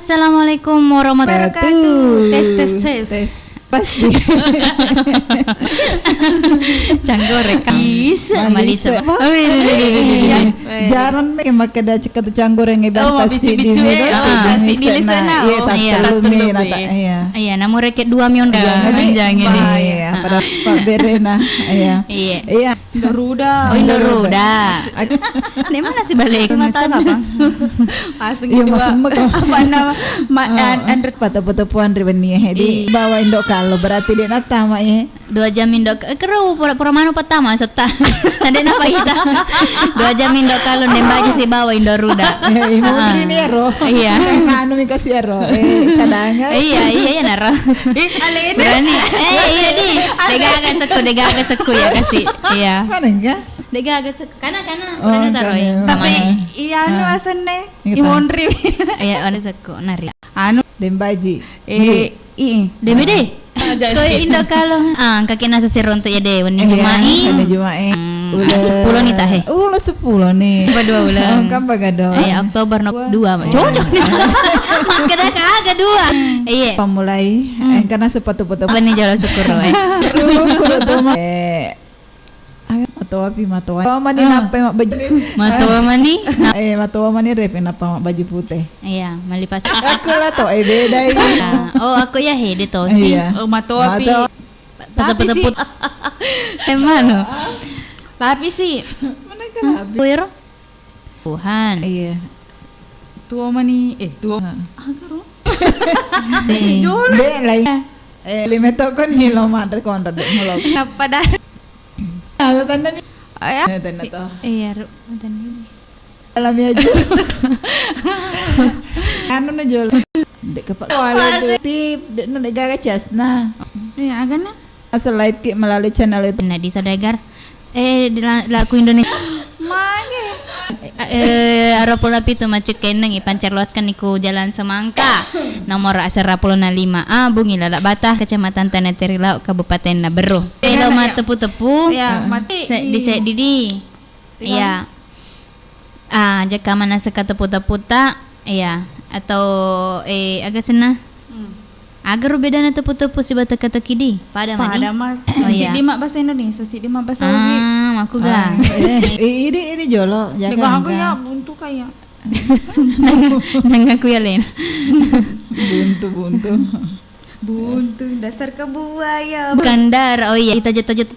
Assalamualaikum warahmatullahi wabarakatuh. Tes. Pasti. Canggorek bisa Malisa. Jarang nih make da cekat canggoreng ibarat si di sana. Iya, talumi nata. Iya, namu reket 2 mion jangan ini. Iya, pada Pak Berena. Iya. Indoruda. Oh, Indoruda. Di mana sih balik? Masak apa? Iya, masemek. Apa nama? Andre pata-pata-puan ribani di bawah Indo kalau berarti dia nata mak 2 jam Indo keru pura mano pertama serta ada napa kita 2 jam Indo kalau nembaji si bawa Indoruda. Ibu ini ero. Iya. Anu mi kasih ero. Cadangan. Iya naro. Alin. Berani. Iya di. Dega agak seku ya kasih. Iya. Mana enggak? Dega agak seku. Kana taruh. Tapi iya anu asane. Imonri. Iya anu seku nari. Anu dembaji. Demi deh. Ko Indo kalau kaki nasa si ronto ya deh wani Jumain. Udah 10 nih tahe. Udah 10 nih. Berdua ulang. Kan bagado. Oktober 2. Cocok nih. Makanya kagak 2. Iya. Pamulai karena sepatu-patu. Apa nih jalan syukur Syukur tuh mah. Matoa mani napa mak baju matoa mani matoa mani repe napa mak baju putih iya malipas aku lah to beda ini aku ya hede to sih matoa pi pata-pata put emano tapi sih mana kan puir Tuhan iya tua mani tua be lai Limeto kon ni lo madre kontra de mulo. Pada Ada tanda mi. ya. Tanda to. Iya, tadi. Alam ya jul. Anu na jul. Dek kepak. Wala tip dek no negara casna. Ya agana. Asal live ki melalui channel itu. Nah, di Saudagar di laku Indonesia. Mange. Arapola pitu macet keneng pancar luaskan iku Jalan Semangka nomor 105A Bungi Lalak Batah Kecamatan Tanah Terilau Kabupaten Naberuh. Elo mah tepu-tepu. Ya, mati. Di Didi. Iya. Jaka mana seka tepu-teputa iya atau agak senah. Agar beda na tepu-tepu si bata kata kidi pada mah. Oh iya. Di mak bahasa Indonesia, di mak bahasa Ugi. Aku ga. Ini jolo Jaga aku ya buntu kayak. Nang aku ya Len. Buntu Dasar kebuaya. Bukan oh iya kita jatuh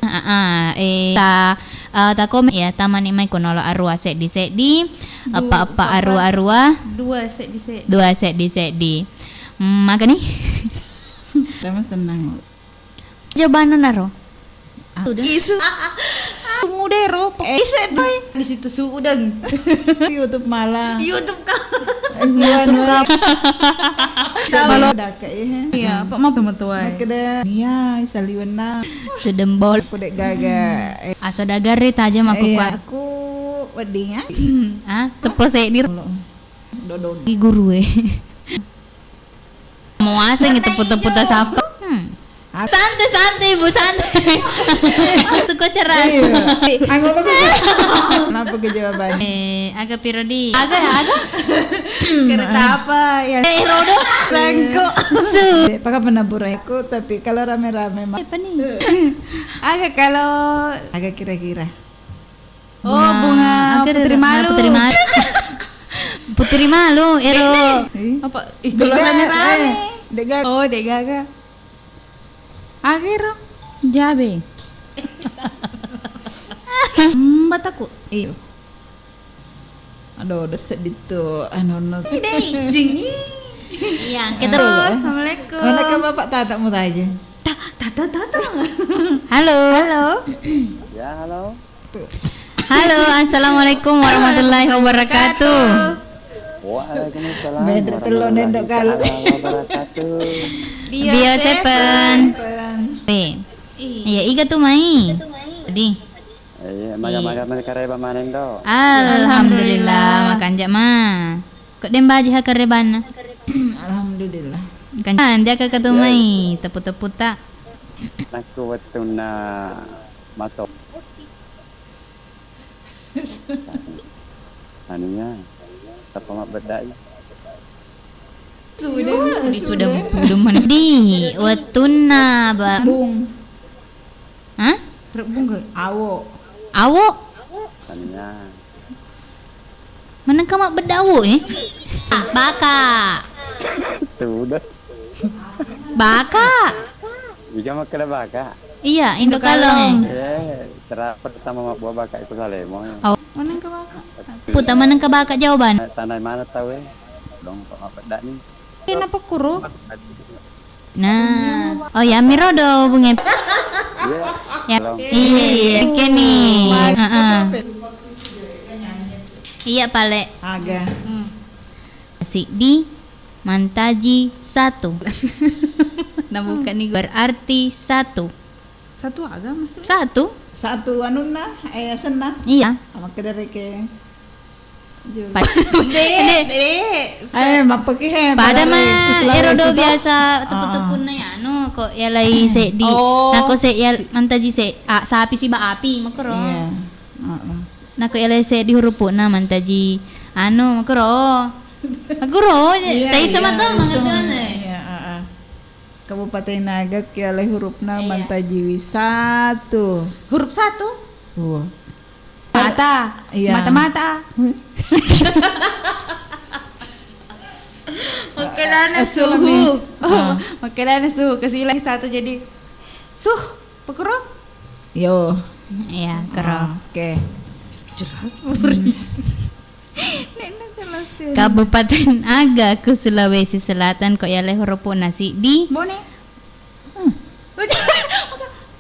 ta komen ya taman imai konolo arua sek di apa arua Dua set di makan nih. Ramas tenang. Jawaban naro. Udah. Isu. Mudero. Iset boy. Di situ su udang. YouTube malah. YouTube ka. Kalau dah kayak Iya, apa mau teman-teman. Kada iya saliwan na. Sudembol. Aku dek gaga. Saudagar aja aku kuat. Aku wedding ya. Ceplos di Dodon. guru mau asing teput-teput sapa. Santai Bu, santai. Itu kok cerah. Anggap apa? Kenapa ke jawabannya? Agak pirodi. Agak. Kereta apa ya? Rodo. Rangko. Pakai penabur aku, tapi kalau rame-rame mah. Apa nih? Agak kalau Agak kira-kira. bunga putri malu. Putri malu, Ero. Apa? Kalau rame-rame. Dega. Oh, dek gaga. Akhir jabe. Bataku. Iyo. Aduh, udah sedih tuh. Jing. Iya, kita Assalamualaikum. Mana ke bapak tata mau aja? Tata. Halo. Ya, halo. Halo, assalamualaikum warahmatullahi wabarakatuh. Waalaikumsalam. Bedre telon endok kalau. Wabarakatuh. Bio Sepen. Iya, iga tuh mai. Tadi. Iya, maga-maga mereka manen do. Alhamdulillah makan jak mah. Kok dem baji hakareban. Alhamdulillah. Kan jaga katumai tepu-tepu tak. Naku watuna matok. Anunya apa mak bedai? Sudah mana di watuna ba. Bung. Hah? Rebung gak? Awo. Anunya. Mana kamu berdawo Baka. Sudah. Baka. Jika mak kena baka. Iya, Indo kalong. Serap pertama mak buah baka itu salemo. Mana ke baka? Puta mana ke baka jawaban. Tanah mana tahu dong mak bedai ni. Kenapa kuro? Nah, oh ya mirodo bunge. Ya, iya, kini. Iya pale. Aga. Di Mantaji 1. Nah bukan nih berarti 1. Satu agak masuk. 1? Satu anuna senah. Iya. Sama kedere ke. Pada mah erodo biasa tepu-tepu na ya anu kok ya lai se di nako se ya mantaji se sapi si ba api makro. Iya. Nako ya lai se di huruf na mantaji anu makro. Makro tai sama to mangerti. Iya, Kabupaten Naga kialai hurufna mantaji 1. Huruf 1. Wah. Mata. Iya. Mata. Makanan suhu. Makanan suhu kesilah 1 jadi pekro. Yo. Iya, kero. Oke. Jelas murni. Nenek jelas. Kabupaten Aga ke Sulawesi Selatan kok ya huruf nasi di Bone.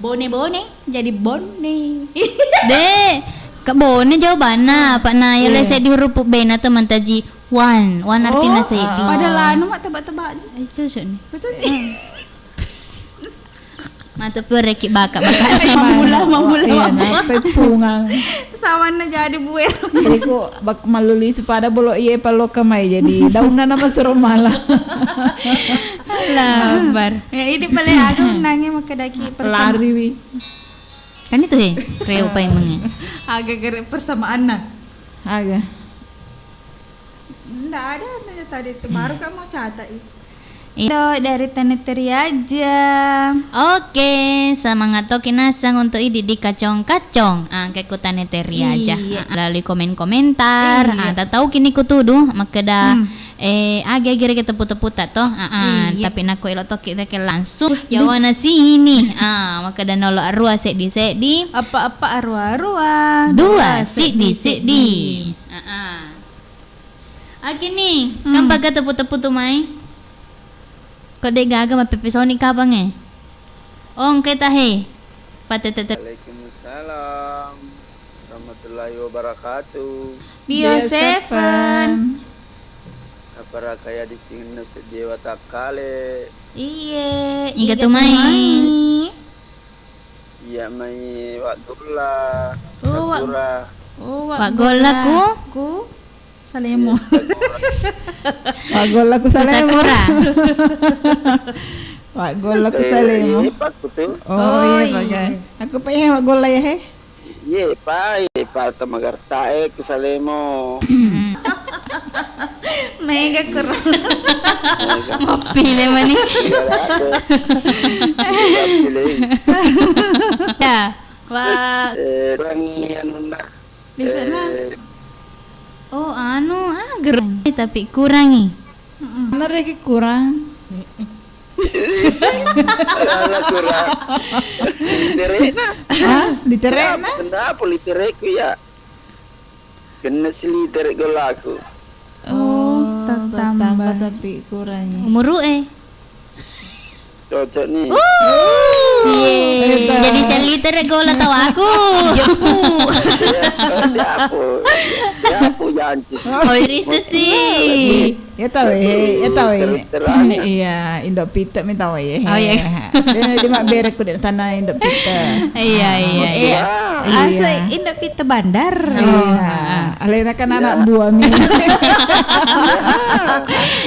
Bone jadi bone. Dek, kebone jawabannya Pak na ya lesek di huruf B na teman taji one artinya saya di. Padahal anu mak tebak-tebak. Susuk nih. Betul sih. Mata pereki bakak. Mamula. Iya, naik pungang. Sawana jadi buer. Jadi ko bak maluli sepada bolo iye palo kamay jadi dauna nama serumala. Labar. Ya ini paling aku nangis maka daki persamaan. Lari wi. Kan itu reo pa yung mga. Agak gara persamaan nah. Aga. Nggak ada tadi itu baru kamu catat itu. Iya. Dari Taneteri aja. Oke, semangat kinasang untuk ini di kacong-kacong. Kayak kutannya teri aja. Iya. Lalu komen-komentar. Iya. Tak tahu kini ku tuduh maka dah agak-agak kita putar-putar toh. Iya. Tapi nak elo toh kira langsung jawana sini. Maka dah nolak arwah sedi. Apa-apa arwah-arwah. Dua sedi. Oke nih, kan baga tepu-tepu tuh mai. Kok dek gaga ma pepesoni kabang Ong kita he. Patetete. Waalaikumsalam warahmatullahi wabarakatuh. Bio Seven. Apara kaya di sini sedewa takale. Iya. Iga tumai. Iya mai waktulah. Oh, Wak golaku. Ku Salemo. Wak gol aku salemo. Sakura. Wak gol aku salemo. Pak betul. Oh iya pakai. Aku pakai wak gol lah ya he. Ye pa tamagar tae ke Salemo. Mega kurang. Mau pilih mana? Ya. Wak. Rangi anu nak. Di sana. Oh anu gerang tapi kurangi. Mana reki kurang. Ala kurang. Terena. Hah? Di terena? Kenapa litereku ya? Kena sili terek golaku. Oh, tambah. tapi kurangnya. Umur Cocok nih. Cie. Jadi seliter gola tahu aku. Diapu janji. Oh irisa sih. Ya tahu ya tahu ini. Terang. Iya, Indo Pita mi tahu ya. Oh, iya. Dia mak berek ku di tanah Indo Pita. Iya. Iya. Asa indah pita bandar. Iya. Alena kan anak buah mi.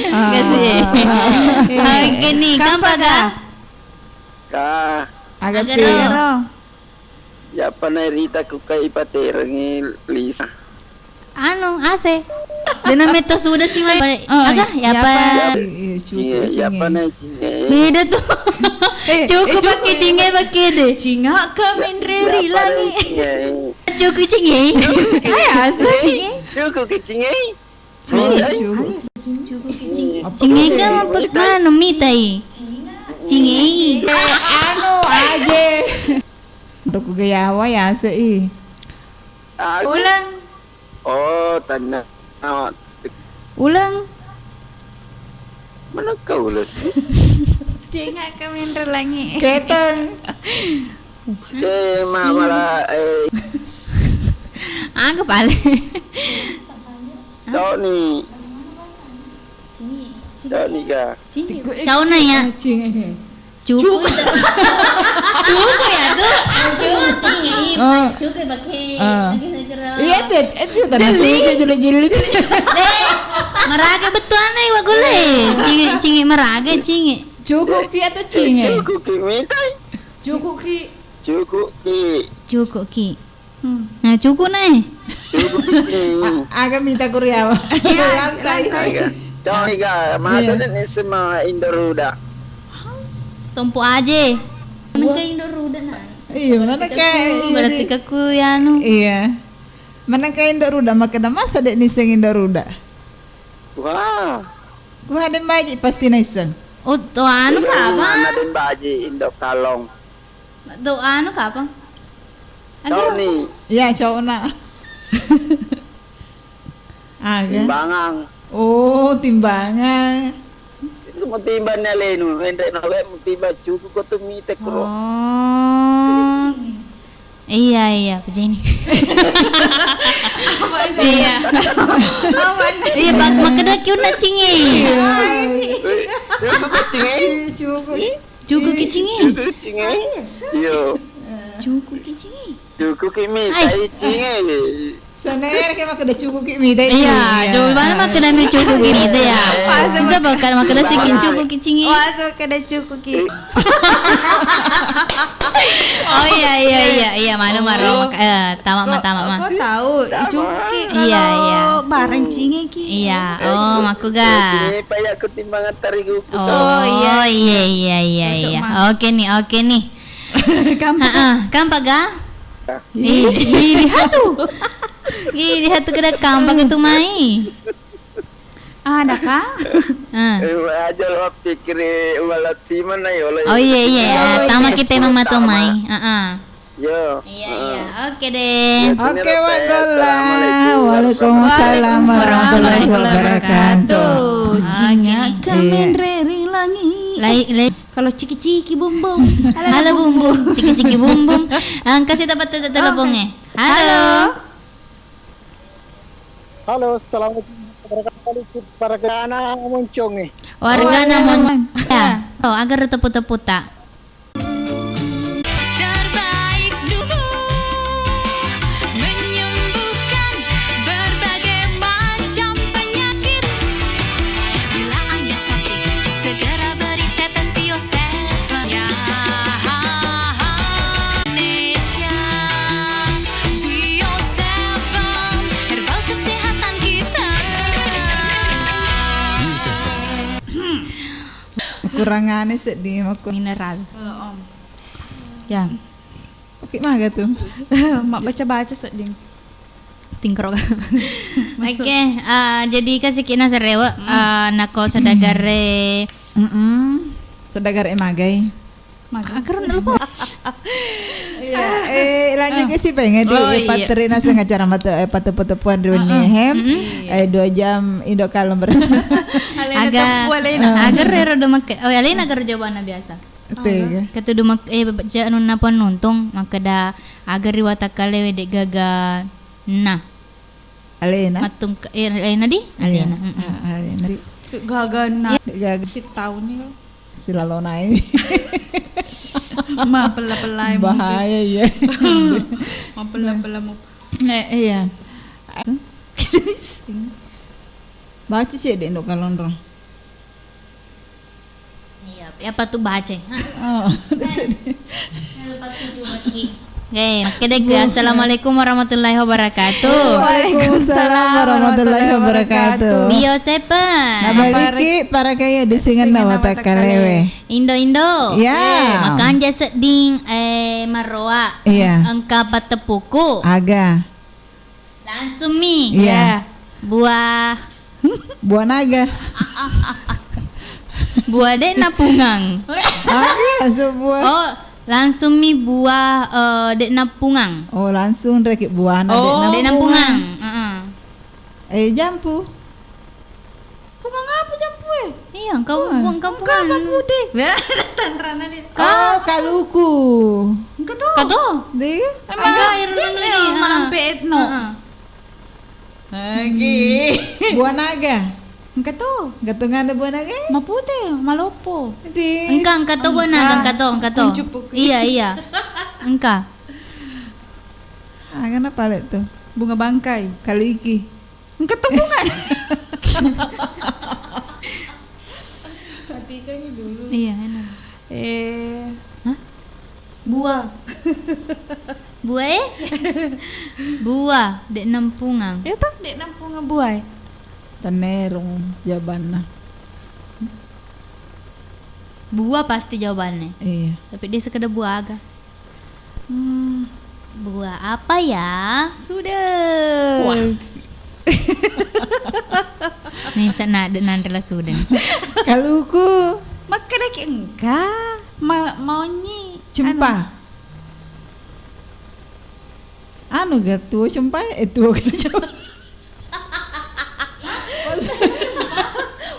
Kasih. Oke nih, kampaga. Ka. Agak Agak pia. ro. Ya panarita ku kay paterangi Lisa. Anu, ase. Dena meta sudah sih mai. Aga, ya apa? Iya, cukup Ya sih. panai. Beda tuh. Cukup pakai cinge pakai deh. Cinga kamen reri lagi. Cukup cinge. Ay, ase. Cukup kecingnya. Cukup. Cinge kan apa mana mitai? Cinge. Anu aja. Untuk gayawa ya sei. Ulang. Oh, tanah. Ulang. Mana kau lah? Cinga kamen reri lagi. Keteng. Malah Aga pale. Tony. Tony ka. Cau na ya. Cinge. Cukup. Cukup ya tuh. Cukup cinge. Cukup pakai. Lagi segera. Iya itu tanah jeli-jeli. Meraga betul aneh wa gule. Cinge meraga cinge. Cukup ki atau cinge? Cukup ki mintai. Cukup ki. Cukup ki. Cukup ki. Nah cukup nih. Cukup ki. Agak minta kuryawa. Tony ka. Masa ni semua Indoruda. Tumpu aja. Mana kayak Indoruda nah. Iya, mana kayak Berarti kaku ya anu. Iya. Mana kayak Indoruda makanya masa dek niseng Indoruda. Wah. Ku ada baji pasti niseng. Oh, to anu ka Mana apa? din baji Indo Kalong. To anu ka apa? Tony. Ya cowok nak. Aga. Timbangang. Oh timbangan. Itu matiba na leno. Hindi na we matiba cukup ko tumite ko. Oh. Iya, begini. Iya. Iya, bak makada kyo na cingi. Cukup cinge. Jugo ki cingi. Cukup cinge. Yo. Jugo ki cingi. Cukup kimi tai cinge. Saner kayak makada cukup kimi dai. Iya, coba mana makada mi jugo ki ni ya. Enggak bakal makada sikin jugo ki cingi. Wah, kada cukup ki. Oh iya, mana maro tama mah. Kau tahu, cukup ki. Iya. Bareng cinge ki. Iya, oh maku ga. Cinge payah ketimbangan tarigu. Oh iya. Oke nih. Kampak ga? Lihat tuh. Lihat tuh kada kampak itu mai. Ada kah? Aja lo pikir walat siman na yo. Oh iya. Tama kita mama tuh mai. Yo. Iya. Oke deh. Oke, Wagola. Waalaikumsalam warahmatullahi wabarakatuh. Jinga Oke. kamen rering langi. Lai. Kalau ciki-ciki bumbung. Halo bumbu, ciki bumbum. Kasih dapat teleponnya. Halo. Halo, assalamualaikum warahmatullahi wabarakatuh. Para anak muncung nih. Warga namun ya. Oh, agar tepu-tepu tak. Terbaik dulu menyembuhkan berbagai macam penyakit. Bila Anda sakit, segera beri tetes Bioseven ya. Indonesia Bioseven, herbal kesehatan kita. Kurangannya sedih aku. Mineral. Ya, Oke, maga tuh. mak baca seding. Tingkrok. Oke, jadi kasih kina serewa nako sadagare Sedagar emagai. agar lupa. Iya, lanjut ke si pengen di Oh, iya. patrina sengaja mata patu-patuan di Hem. 2 jam Indo kalem ber. Agar rero mak alin agar jawaban biasa. Tega. Ketu dumak baca anu napon nuntung makada agar riwata kale wede gaga nah Alena. matung Alena di Alena. Alena. Gagana. Gag Si tahu nih. silalona ini. Ma pelai Bahaya ya. Ma pelai mau. Iya. Baca sih deh Indo kalondrong. Iya, apa tuh baca? Oh, Oke, assalamualaikum warahmatullahi wabarakatuh. Waalaikumsalam warahmatullahi wabarakatuh. Bioseven. Nabaliki para kaya disingan nawata kalewe. Indo. Ya. Makan jasa ding maroa. Iya. Angka patepuku. Aga. Langsung mi. Iya. Buah Buah naga. buah dek napungang. Aga sebuah. Oh, langsung mi buah dek napungang. Oh, langsung rekik buah na Dek napungang. jampu. Pungang apa jampu Iya, engkau buang kampungan. putih. Tanrana dia. Oh, kaluku. Engkau tuh. Kato. Dia. Agak air dulu ni. Malampe etno. Lagi. Buah naga. Engkau tuh. Gatungan ada buah naga? Ma putih, malopo. Di. Engkau to buana, engkau to. Kuncup pukul. Iya. Engkau. Kenapa palet tuh? Bunga bangkai. Kaliki. Engkau tuh bunga. Matikan ini dulu. Iya, enak. Buah. Buah Buah dek nampungang. Ya tak dek nampung ngebuai. Tanerong jabanna. Buah pasti jawabannya. Iya. Tapi dia sekedar buah agak. Buah apa ya? Sudah. Wah. Nih sana ada nantela sudah. Kaluku. Maka dah engkau. Maunya. Cempa. Anu gatu cempa itu cempa.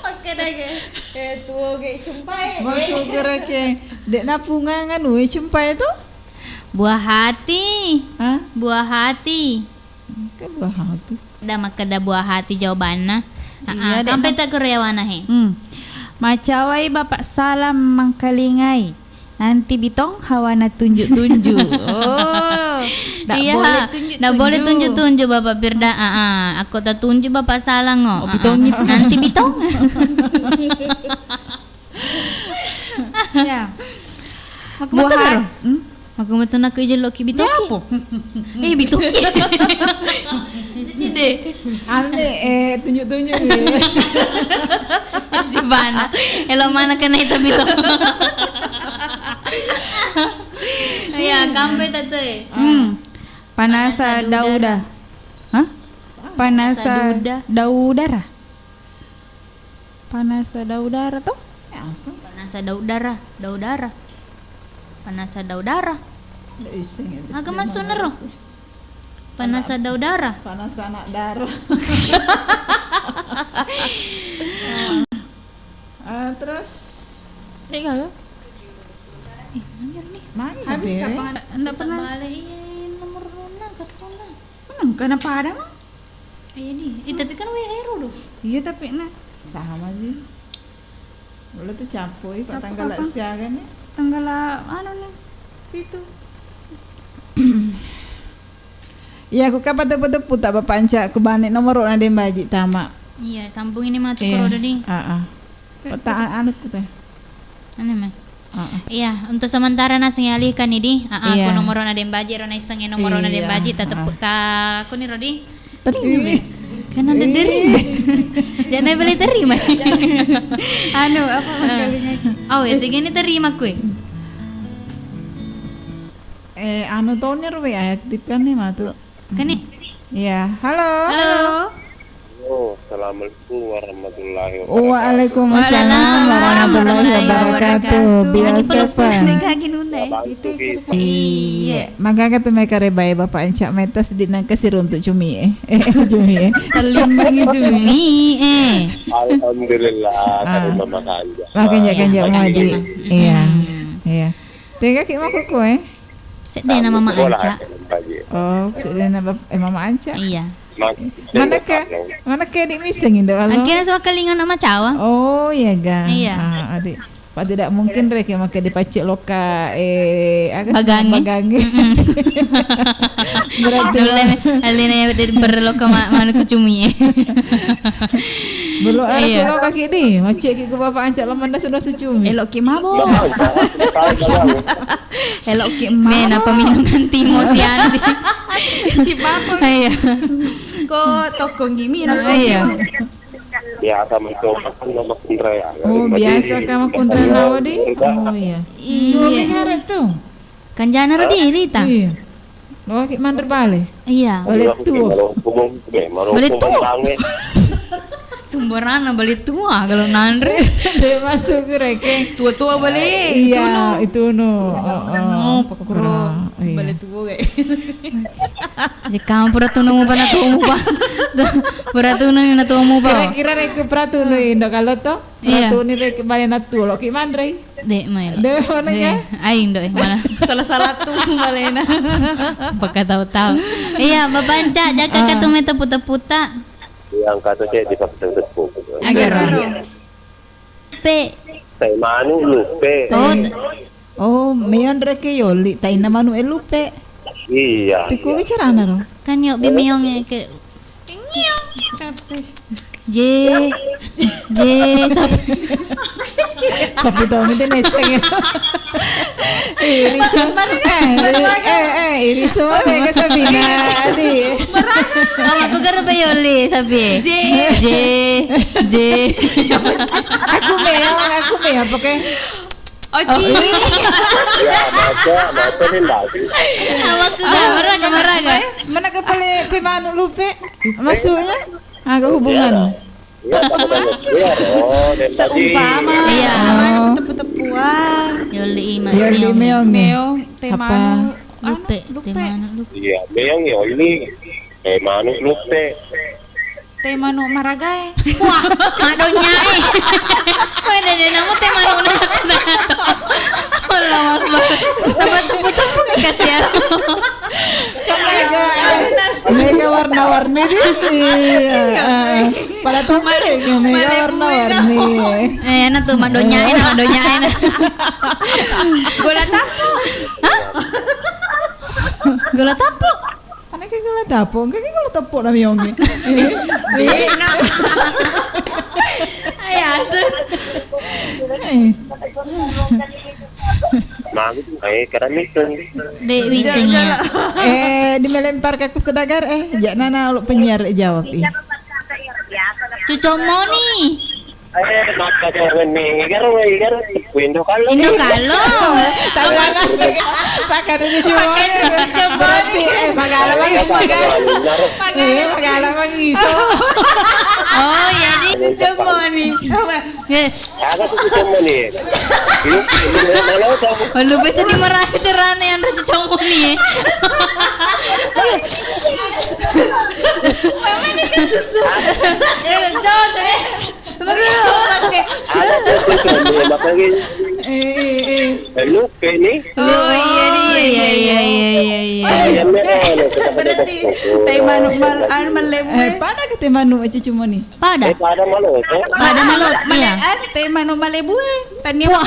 Maka dah tuh kayak cempai. Masuk gerake. Dek napungan anu cempa itu? Buah hati. Hah? Buah hati. Kan buah hati. Ada makada buah hati jawabannya. Iya, Dek. Sampai tak kuryawana he. Macawai bapak salam mangkalingai. Nanti bitong hawana tunjuk-tunjuk. Oh. Tak Iya, boleh tunjuk-tunjuk. nggak boleh tunjuk-tunjuk Bapak Firda. Aku tak tunjuk Bapak salah ngo. Oh, bitong itu. Nanti bitong. Ya. Maku betul Buah kan? hati. Maku betul nak kerja loki bitoki. Apa? Bitoki. Jadi Ane tunjuk-tunjuk ni. si bana. Elo mana kena itu bitok. Ya, kampe tatu Panasa dauda. Hah? Panasa Dauda. daudara. Panasa daudara tuh? Panasa daudara, daudara. Panasa daudara. Agak masuk nero. Panasa daudara. Panas anak darah. Terus Enggak. main Habis deh. kapan? Enggak pernah. Balik nomor rona kartona. Kenapa ada mah? Iya di. Tapi kan we hero doh. Iya tapi nah Sama sih. Boleh tuh capoi pak Capo tanggal kapan? siagan ya. tanggal nih itu. Iya aku kapan tepu-tepu tak bapanca aku balik nomor orang dia baji tamak. Iya, sambung ini mati koro di. Pertanyaan anakku teh. Ane mah. Iya, untuk sementara nasi alihkan ini. Iya. Aku nomor rona dembaji, rona iseng nomor rona Iya. dembaji, tak aku nih Rodi. Tapi Kan ada terima. Jangan boleh terima. Apa kalinya? Oh ya, ini terima kue. anu tahunnya ruwe aktifkan nih mah tuh. Kan nih. Iya, halo. Halo. Assalamualaikum warahmatullahi Waalaikumsalam warahmatullahi wabarakatuh. Biasa Pak. Iya, maka kata mereka rebai bapak encak metas di nang kesir untuk cumi cumi Cumi Alhamdulillah karena makanya. makanya kan madi. Iya. Iya. Tega ki mau kue. Sedih nama Mama Anca. Oh, sudah nama Mama Anca. Iya. Mana ke di miseng indo halo. Akhirnya soal kelingan sama cawa. Oh iya ga. Iya. Adik. Pak tidak mungkin rek ya make dipacik loka agak Bagangi. Berarti Alina ya berloka mana ku cumi. belum ada Iya. loka ki di. Macik ki ku bapak ancak lemah dah sudah secumi. Elok ki mabo. Elok ki Men mabo. apa minuman timo sian sih. Si mabo. Iya. Kok toko gimi Iya. Biasa mencoba kan nama Kundra. Oh biasa kamu kundra lawa di. Oh iya. Cumi ngaret tuh. Kan jangan ada diri ta. Iya. Loka ki mandar bale. Iya. Balik tua. Balik tua. Sumberana balik tua kalau nandre. Dia masuk ke rek. Tua-tua balik. Iya, itu no. Pokoknya Iya. balik tua kayak. Jadi kamu pura tunung mo pa na tumo pa. Pura tunung na tumo pa. Kira-kira rek pratu no indo kalau to. Iya. Pratu ni rek bale na tu lo ki mandre. De mail. De mana ka? Aing do malah. Salah-salah tuh malena. Pagka tahu-tahu. Iya, babanca jaga ka tumeta puta-puta. Yang kata saya di pasar tersebut. Agar. Pe. Saya manu lupe. Oh, meyon rek yoli tai na manu elupe. Iya. Piku ke carana ro. Kan yo bimiyong ke J Sapi to mi neseng. Iriso. Iriso me ke Sabina di. aku gara pa yoli sabi. J Aku me apa ke? Oci. Ya, masa ni lagi. Awak ku maraga. Mana ke pale te manu lupe? Maksudnya? Agak hubungan. Iya, tak ada. Iya, oh, dan tadi. Seumpama. Iya. Tepu-tepuan. Yoli Yoli meong nih. Meong Apa? temanu. lupe temano lupe. Iya, memang ya ini. Manu lupe. Temanu maragae. Wah, aduh nyai. Wah, nama temano na. Allah Akbar. Sama tepu-tepu kasihan. Mega warna-warni dia. Iya. Pada tombol mega warna-warni. Enak tuh madonyain. Gula tapo. Gula tapo. Anak kayak gula tapo, kayak gula tapo na miyongi. Ay, aso. Karami Dek wisingnya. Dimelempar ke kusedagar jangan nana lu penyiar jawab Cucomoni. maka jangan igaro Indo kalau Indo kalau. pakai itu cuma berarti pengalaman ngiso. Oh, ya di. Cucomoni. agak tuh cuma nih kalau kamu Lu bisa dimarahin cerana yang cucomoni. lu ini Oh iya. Berarti teh manuk malebu. Pada kita manu cucu moni. Pada pada malu pada malu iya. Teh manuk malebu tani Wah.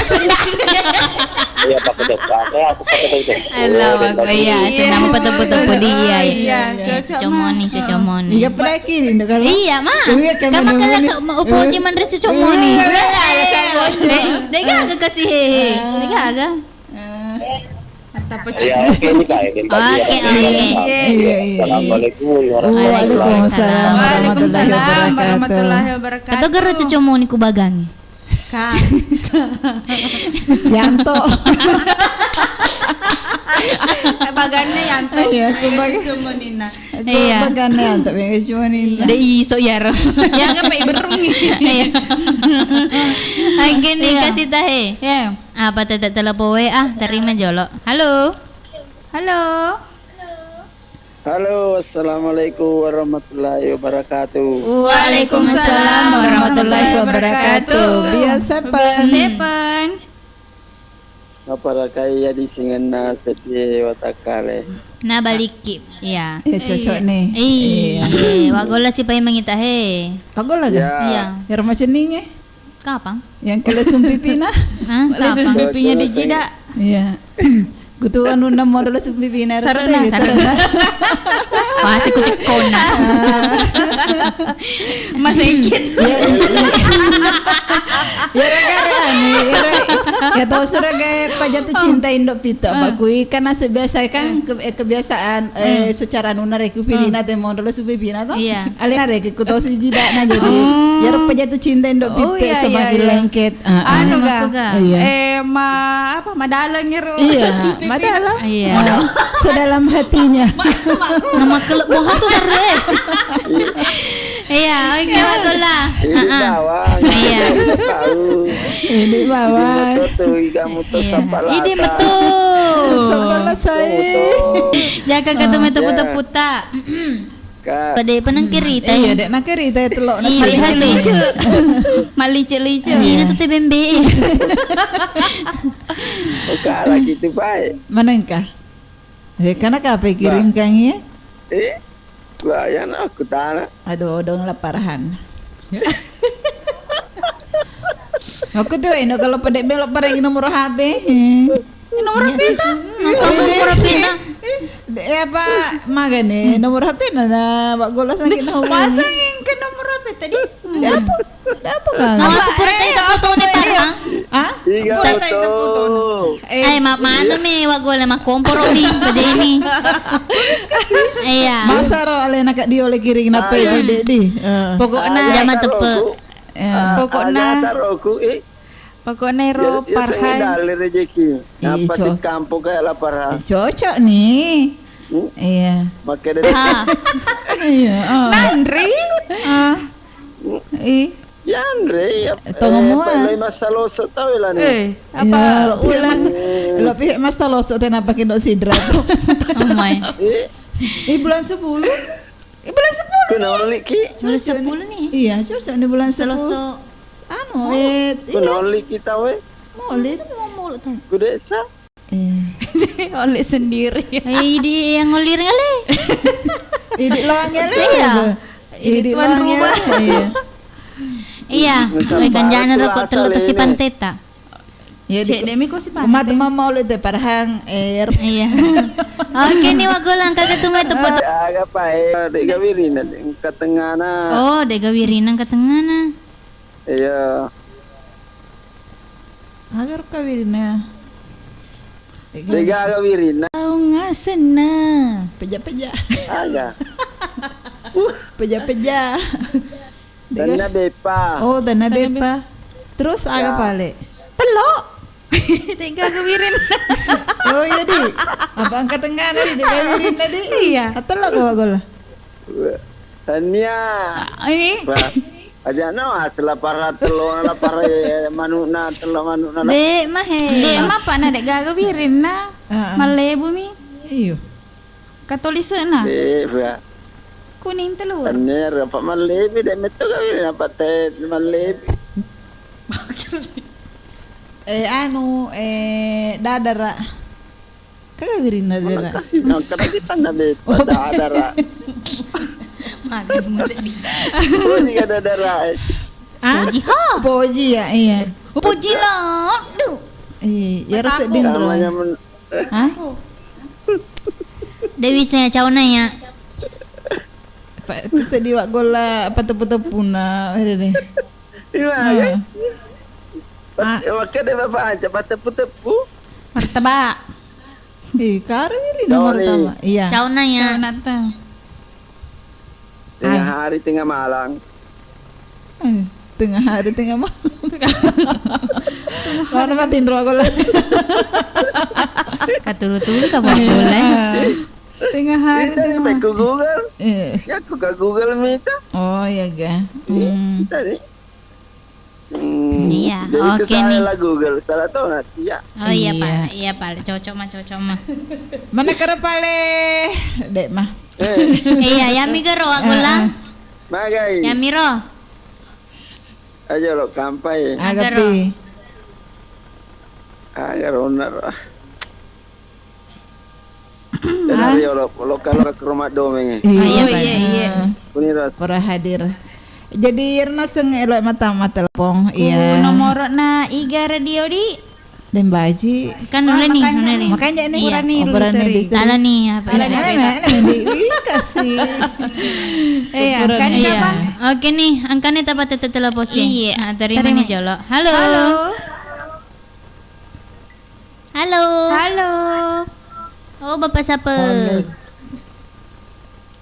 iya pakai dokter aku pakai dokter Alah, iya, senama petu-petu dia. Iya, Cucomoni. Iya pada kiri ndo kalau. Iya, mah. Iya, kayak Kamu manu-manu. kagak mau uji mandre cucomoni. Dek kagak kasih hehe. Dek kagak. ya oke ini kak Oke. Iya. Assalamualaikum Waalaikumsalam Waalaikumsalam warahmatullahi wabarakatuh. Atau gara cucomoni ku bagangi. Kak. Yanto. Bagannya Yanto. Iya, aku bagan. Cucomonina. Iya. Bagan Yanto yang cuma ini. Udah iso ya ro. Ya kan Pak berungi. Iya. Hai gini kasih tahe. Ya. Apa tetap telepon WA terima jolo. Halo. Halo. Halo, assalamualaikum warahmatullahi wabarakatuh. Waalaikumsalam warahmatullahi wabarakatuh. Biasa pan. Sepen. Apa kaya di singena sedih watakale. Nah baliki. Iya. Cocok nih. Iya. Wagola si pai mangita he. Kagak lagi. Ya, Iya. Ya macam ni Kapang? yang kelesum pipi nah. Hah? Lesung Kapang? pipinya di jida. Iya. Kutuan anu modal lesum pipi nah. Sarana. Masih kucik kona. Mas Ekit. Ya tahu sudah kayak pajatu cinta Indo pita bakui karena biasa kan kebiasaan secara nuna reku pilihna teh modal lesum pipi nah toh. Iya. Alih rek ku tahu si jida nah jadi ya pajatu cinta Indo pita semakin lengket. Anu Aku ga? ga. Iya. Madalang ngero. Iya, madalah. Iya. Sedalam hatinya. Nama kelep boha tuh sare. Iya, oke Wagola. ini bawang. Iya. Tahu. Ini bawah. Tuh kamu tuh Iya. sapalata. Ide betul. Sebelah saya. Jaga ketemu tepu-teputa. Kak, Pada penang kiri teh. Iya, dek nak kiri teh telok nasi. Iya, Malice-lice. Malice-lice. Iya, itu teh bembe. oka lagi itu baik. Mana engkah? Karena kape kirim kang ya? Bayan aku tanah. Aduh, dong laparahan. Aku tuh ini kalau pada belok pada nomor HP. Nomor pita. Nomor pita. Apa maga nih nomor HP nana bak gola sakit nomor. Pasangin ke nomor apa tadi? Apa kan? Nama sepura teh foto ne parang. Ah? Tiga foto. Mana me Wagola mah kompor ni pada ini. Iya. Masa ro ale nak dia oleh kiri kenapa ini di. Pokoknya Jama tepe. Pokoknya taruhku pokoknya ro Parhan. Dari rezeki. Apa di Cok. kampung kayak lapar. Cocok nih. Iya. Makai dari Ha. Iya. Nandri. ya Andre. Tunggu mua. Pelai masalah so tahu lah nih. Apa ulan lo pihak mas taloso teh napa kindo sidra. Oh my. Bulan 10. Bulan 10. Kenal liki. Sudah 10 nih. Iya, cocok nih bulan 10. Seloso. Anu, Kenal liki tahu. Maulid. Mau mulut tuh. Kudet sa. Oleh sendiri. Di yang ngolir ngale. Idi loangnya le. Iya. Idi Tuan loangnya. rumah. Iya. Iya, ganjana rokok telu ke si panteta. Ya Cek demi kok si Umat mama oleh te parhang Iya. Oke nih wagolang kagak tuh itu foto. Agak pae dek gawirin ke tengah na. Oh, dega wirinan ke tengah na. Iya. agar kawirina. Dek gawirin na. Tahu nggak sena. Peja-peja. Agak. Peja-peja. Dan na bepa. Oh, dana bepa. Terus aga pale. Telok. Tega kewirin. Oh iya di. Apa angkat tengah di kawirin di. Iya. Atelo ko gola. Tanya. Ini. Aja no asla para telo la para manuna telo manuna. Dek mah he. Dek mah pak na dek gaga wirin na. Malebu mi. Iyo. Katolisena. Iya. Kuning telur. Tanya apa malebi dek meto gawirin apa teh malebi. Dadara. Kagawirin na dadara. Kasih no kada kita na bepa dadara. Makin musik di. Oh jika dadara. Puji ho. Poji ya, iya. Puji lo. Duh. Iya, ya harus sedih Namanya Hah? Dewi saya cauna ya. Sedih wak gola apa tepu-tepu na. Deh. Iya. Maka dia bapak aja tepu-tepu. Martabak. Karawirin nomor utama. Iya. Cauna ya. Nata. Tengah hari tengah malang. Tengah hari tengah malam. Mana matin roh gola. Katulu-tulu ka boleh. Tengah hari tengah Baik ke Google. Eh. Ya aku ke Google minta. Oh iya ga. Tadi. Iya, Jadi oke kesalahan nih. lah Google. Salah tahu nanti ya. Oh iya, Iya. Pak. Iya, Pak. Cocok mah. Mana kara pale dek mah. Iya, yami gero wagolang. Magai. Yami ro. Aja lo kampai. Agapi. Agar onar. Dan hari lo kalau ke rumah domeng. iya, Pak. iya. Punirat. Para hadir. Jadi Irna seng elok mata telepon. Iya. Nomor na iga radio di. Dan baji. Kan mulai nih. Makanya nih Iya. obrolan di Salah nih apa? kasih. Iya, kan Iya. apa? Oke nih, angkanya dapat telepon sih. Iya. Nah, terima nih Jolo. Halo. Halo. Halo. Halo. Oh, Bapak siapa?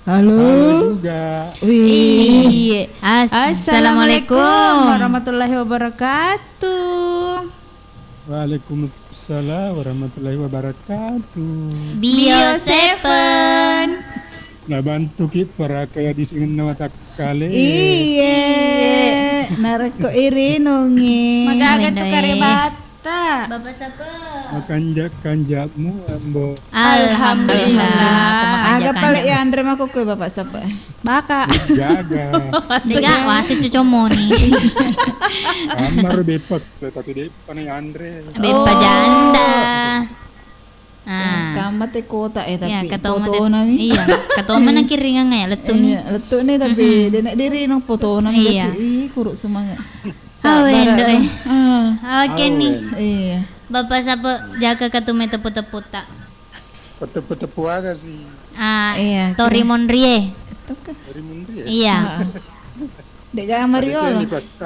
Halo. juga. Wih. Iya. Assalamualaikum. warahmatullahi wabarakatuh. Waalaikumsalam warahmatullahi wabarakatuh. Bio 7. Nah bantu ki para kaya di singin na matakale. Iya. Narako irinongi. Magaga Benda, tu karebata. Bapak siapa? Kanjakmu ambo. Alhamdulillah. Aga pala ya Andre mako ko bapak sapa. Baka. Jaga. Sega, wah si cucomo nih. Kamar bepak tapi de panay Andre. Bepa janda. Ah. Kamat te kota Ya, tapi ketoma foto nami. Iya, ketoma na kiringan nga letung. Iya, letuk nih tapi dia nak diri nang foto nami Iya. kasi. Ih, kuruk semangat. Awen do eh. Ah, Oke nih. iya. Bapak siapa jaga ketume tepu-tepu tak? Tepu-tepu aga sih. Iya, Tori Monrie. Itu kah? Dari Mundri ya. Iya. Dek ga Mariolo.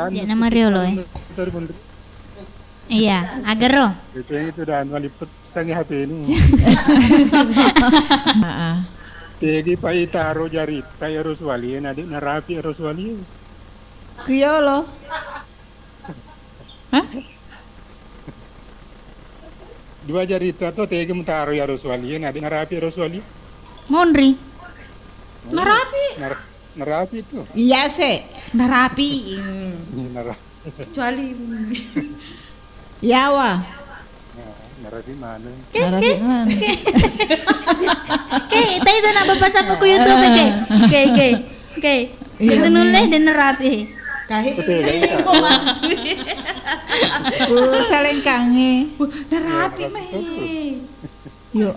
Dia nama Riolo eh. Dari Mundri. Iya, agero. Itu yang itu dan wali pesangi HP ini. Heeh. Tegi pai taro jari kaya Roswali adik narapi Roswali. Kuyolo. Dua jari itu atau tegi mentaro ya Roswali adik narapi Roswali. Monri. Narapi. Narapi itu. Iya se. Narapi. Narapi. Kecuali Yawa. Narapi mana? Narapi man. Kay, tayo doon na bapak siapa ku YouTube kay. Kay. Itu nulis dan nerapi. kahit Ku saleng kange. narapi mah. Yuk.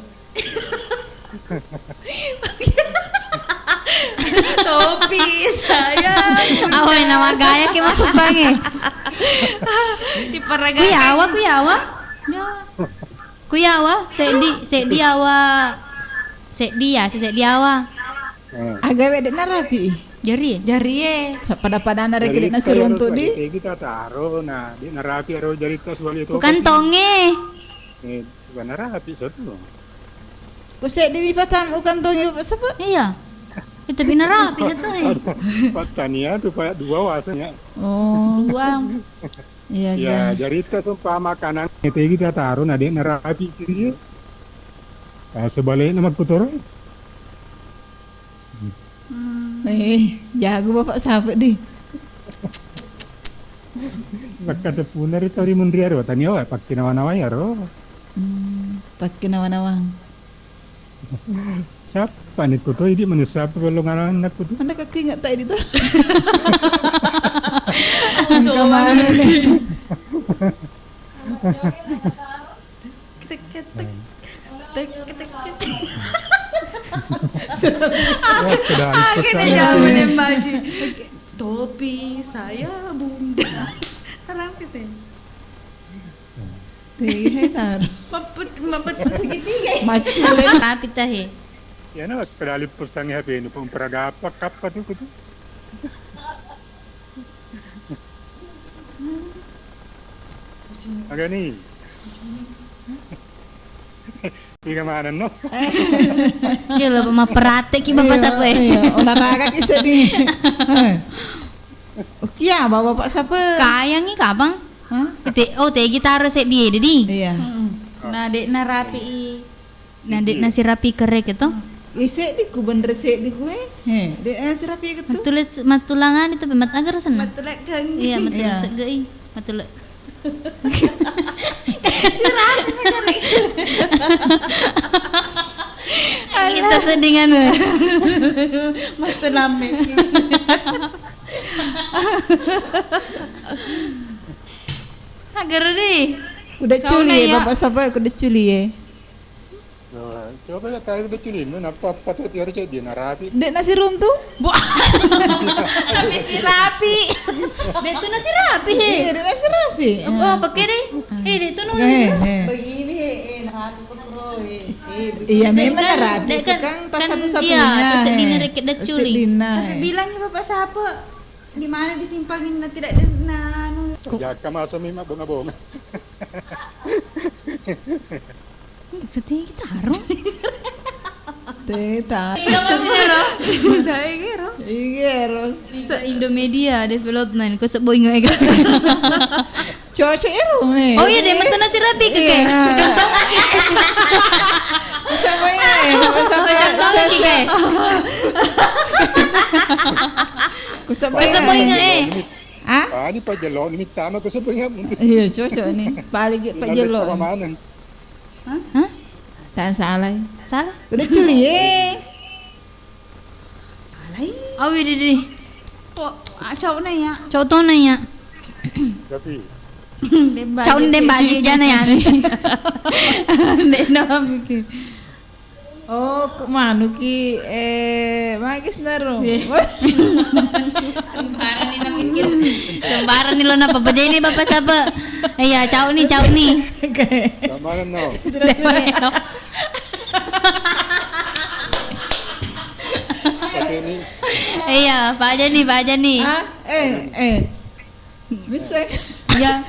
Topi saya Awe nama gaya ke masuk bangi. diperagakan. Kuyawa. Kuyawa, sedi awa. Sedi awa. Agak wedek narapi. Jari. Jari Pada anak rek nasi runtuh di. Kita taruh, nah di narapi aro jarita suali itu. Ku kantonge. Bukan narapi satu. Kusek di patam ukan tongi apa? Iya. Kita bina rapi itu Patania tuh kayak dua wasanya. Oh, buang. iya Ya, kan. jarita tuh makanan itu kita taruh, nah di narapi kiri. Nah, sebaliknya magputoro. Jago bapak sahabat di. Magkata punar itu rin mundri aro, tanya wa, pag kinawa-nawa yaro. Pakai nawang-nawang. Siapa nih kuto, hindi manusap kalau anak kuto. Mana aku ingat tadi itu. Kemana nih? Kita jangan baju. Topi saya bunda. Terang kita. Tiga tar. Mapet segitiga. Maculen. Rapi tahe. Yan na, kadali po sa nga habi, no pong paragapa, kapa to kuto. Agani. Tiga manan no. Gila maperate ki bapak siapa ya? Iya, olahraga kisah di. Oke ya, bapak siapa? Kaya nih kabang. Hah? Teh gitar set dia dedi. Iya. Nah, dek narapi. Nah, dek nasi rapi kerek itu. Isek di ku bener sek di kue. Dek nasi rapi gitu. Tulis matulangan itu pemat agar sana. Matulak kang. Iya, Iya. matul segei. Matul. Kita sedingan. Mas tename. Agar deh. Udah Kau culi na ya, ya. bapak siapa? Udah culi ya. Coba lah tayo ba chulin no, apa to tiyo siya di narapi. Dek nasi runtuh? Tapi si rapi. Dek tu nasi rapi he. Iya, dek nasi rapi. Oh, pakai deh. Dek tu nung. Begini narapi bro. Iya, memang Dek kan- rapi. dek Itu kan- kan tas kan satu-satunya. dia, tas sedina reket dah culi. Sedina. Tapi bilangnya bapak siapa? Di mana disimpangin na tidak ada anu. Jaka maso may mabunga-bunga. Katanya kita harum. Teta. Iya kan bener. Udah kira. Iya, Ros. Sa Indomedia Development ko sa boy nga ega. Cocok ero, Oh iya deh, mata nasi rapi ke ke. Contoh lagi. Sama ya, sama Contoh lagi ke. Kusama Ko sa boy nga eh. Ah? Ni pa jalo, ni tama ko sa bunga. Iya, cocok nih. Paling Pak Jelo. Pamanan. Hah? Tak salah. Salah. Udah culi ya. Salai. Oh iya deh. Kok cowok na ya? Contoh nanya. Tapi Cau ndem baju jana ya. Dek nabi. Oh, kok manu ki magis naro. Sembaran ni nak mikir. Sembaran ni lo na papajay ni bapak siapa? Iya, cau ni. pamanan no. Pati ni Iya, Pak aja nih. Ah, bisa. Ya.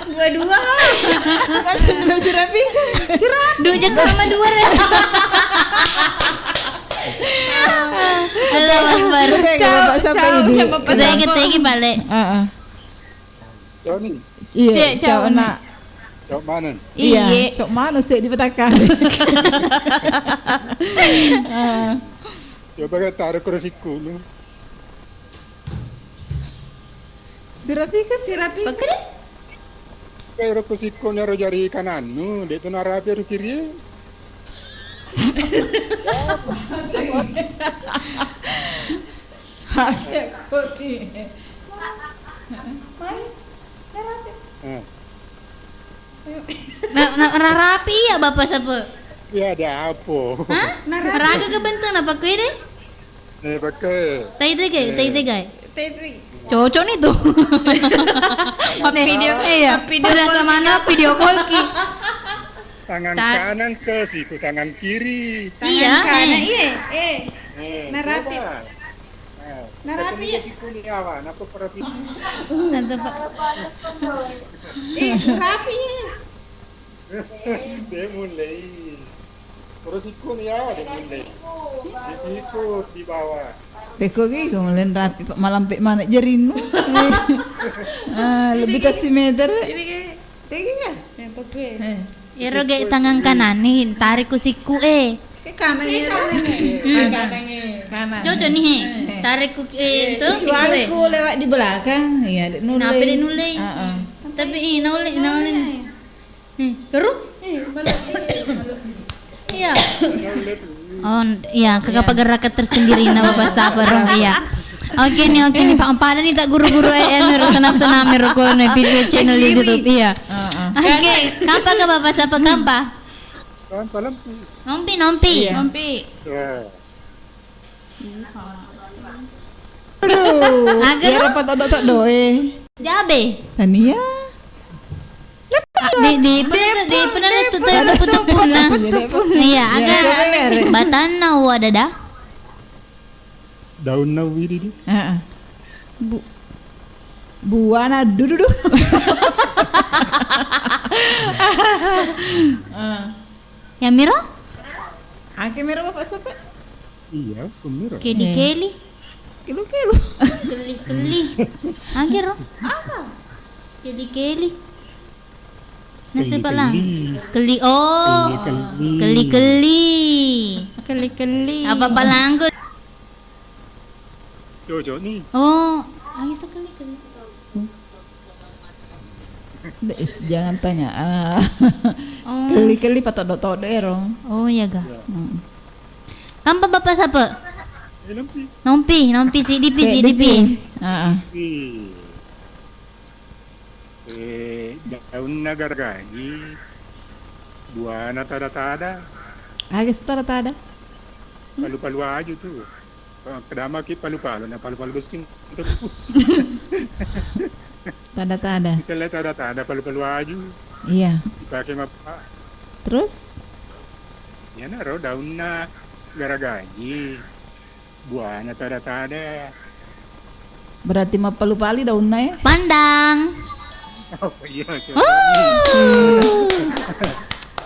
Dua-dua. Nasi rapi. Dua jaga sama dua deh. Halo, Akbar. Bapak sampai ini. Saya ingat balik. Cok ni. Iya, Cek, cok cok nak. Cok manan. Iya, cok mana sih di petakan. Coba ka taruh ko resiko no. Si rapi kan? Si rapi. Pakai deh. Kaya ko siko na ro jari kanan no, dito na rapi ro kiri. Hasil koti. Ah. Rapi ya bapak siapa? Ya ada apa? Hah? Raga ke bentuk apa kue deh? Pakai. Tai gay. Cocok nih tuh. Iya. Pada sama anak video call ki. Tangan Ta- kanan ke situ, tangan kiri. Iya. Karena eh. Narapi. coba. Narapi ya. Si Kuniawan, apa perapi? Atau Pak. Rapi ya. Dia mulai. Terus si Kuniawan dia mulai. Di situ di bawah. Peko ki kemudian rapi malam pe mana jerinu. Lebih tas meter. Tegi ka? Iro gay tangan kanan nih, tarik ku siku Ke kanan ya. Kanan. Cocok nih tarik ku itu siku Kecuali ku lewat di belakang, ya nulai. Kenapa dia nulai? Heeh. Tapi nulai. Keru? Iya. Oh, iya, kakak gerakan tersendiri nama bahasa apa roh, iya. Oke nih Pak Empada nih tak guru-guru meru senam-senam meru ko nih video channel di YouTube, iya. Oke, kampa ka bapak siapa kampa? Kawan lampu. Nompi. Ya. Ya rapat odok doe. Jabe. Tania. Di pernah itu tepuk-tepuk nah. Iya, agak batana wadada. Daun nawi di. Heeh. Buana dudu. Ya Miro? Ake mero bapak siapa? Iya, pemira. Keli. Kilo. Keli. Agero. Apa? Keli. Nasi palang. Keli. Oh. Keli. Apa palanggo? Jojo nih. Oh, lagi sekali. Jangan tanya. Oh. Keli patok dok ero. Oh ya ga. Kampa bapak siapa? Lampi. Nompi CDP. Heeh. Daun nagar gaji. Buana tada-tada. Agak setara tada. Palu-palu aja tuh. Kedama ki palu-palu, na palu-palu besing. Tada. Kita lihat tada-tada palu-palu aja. Iya. Dipakai apa? Terus Ya naro daun na garagaji. Buana tada-tada. berarti mah palu-pali daunnya ya. Pandang. Oh iya. Oh.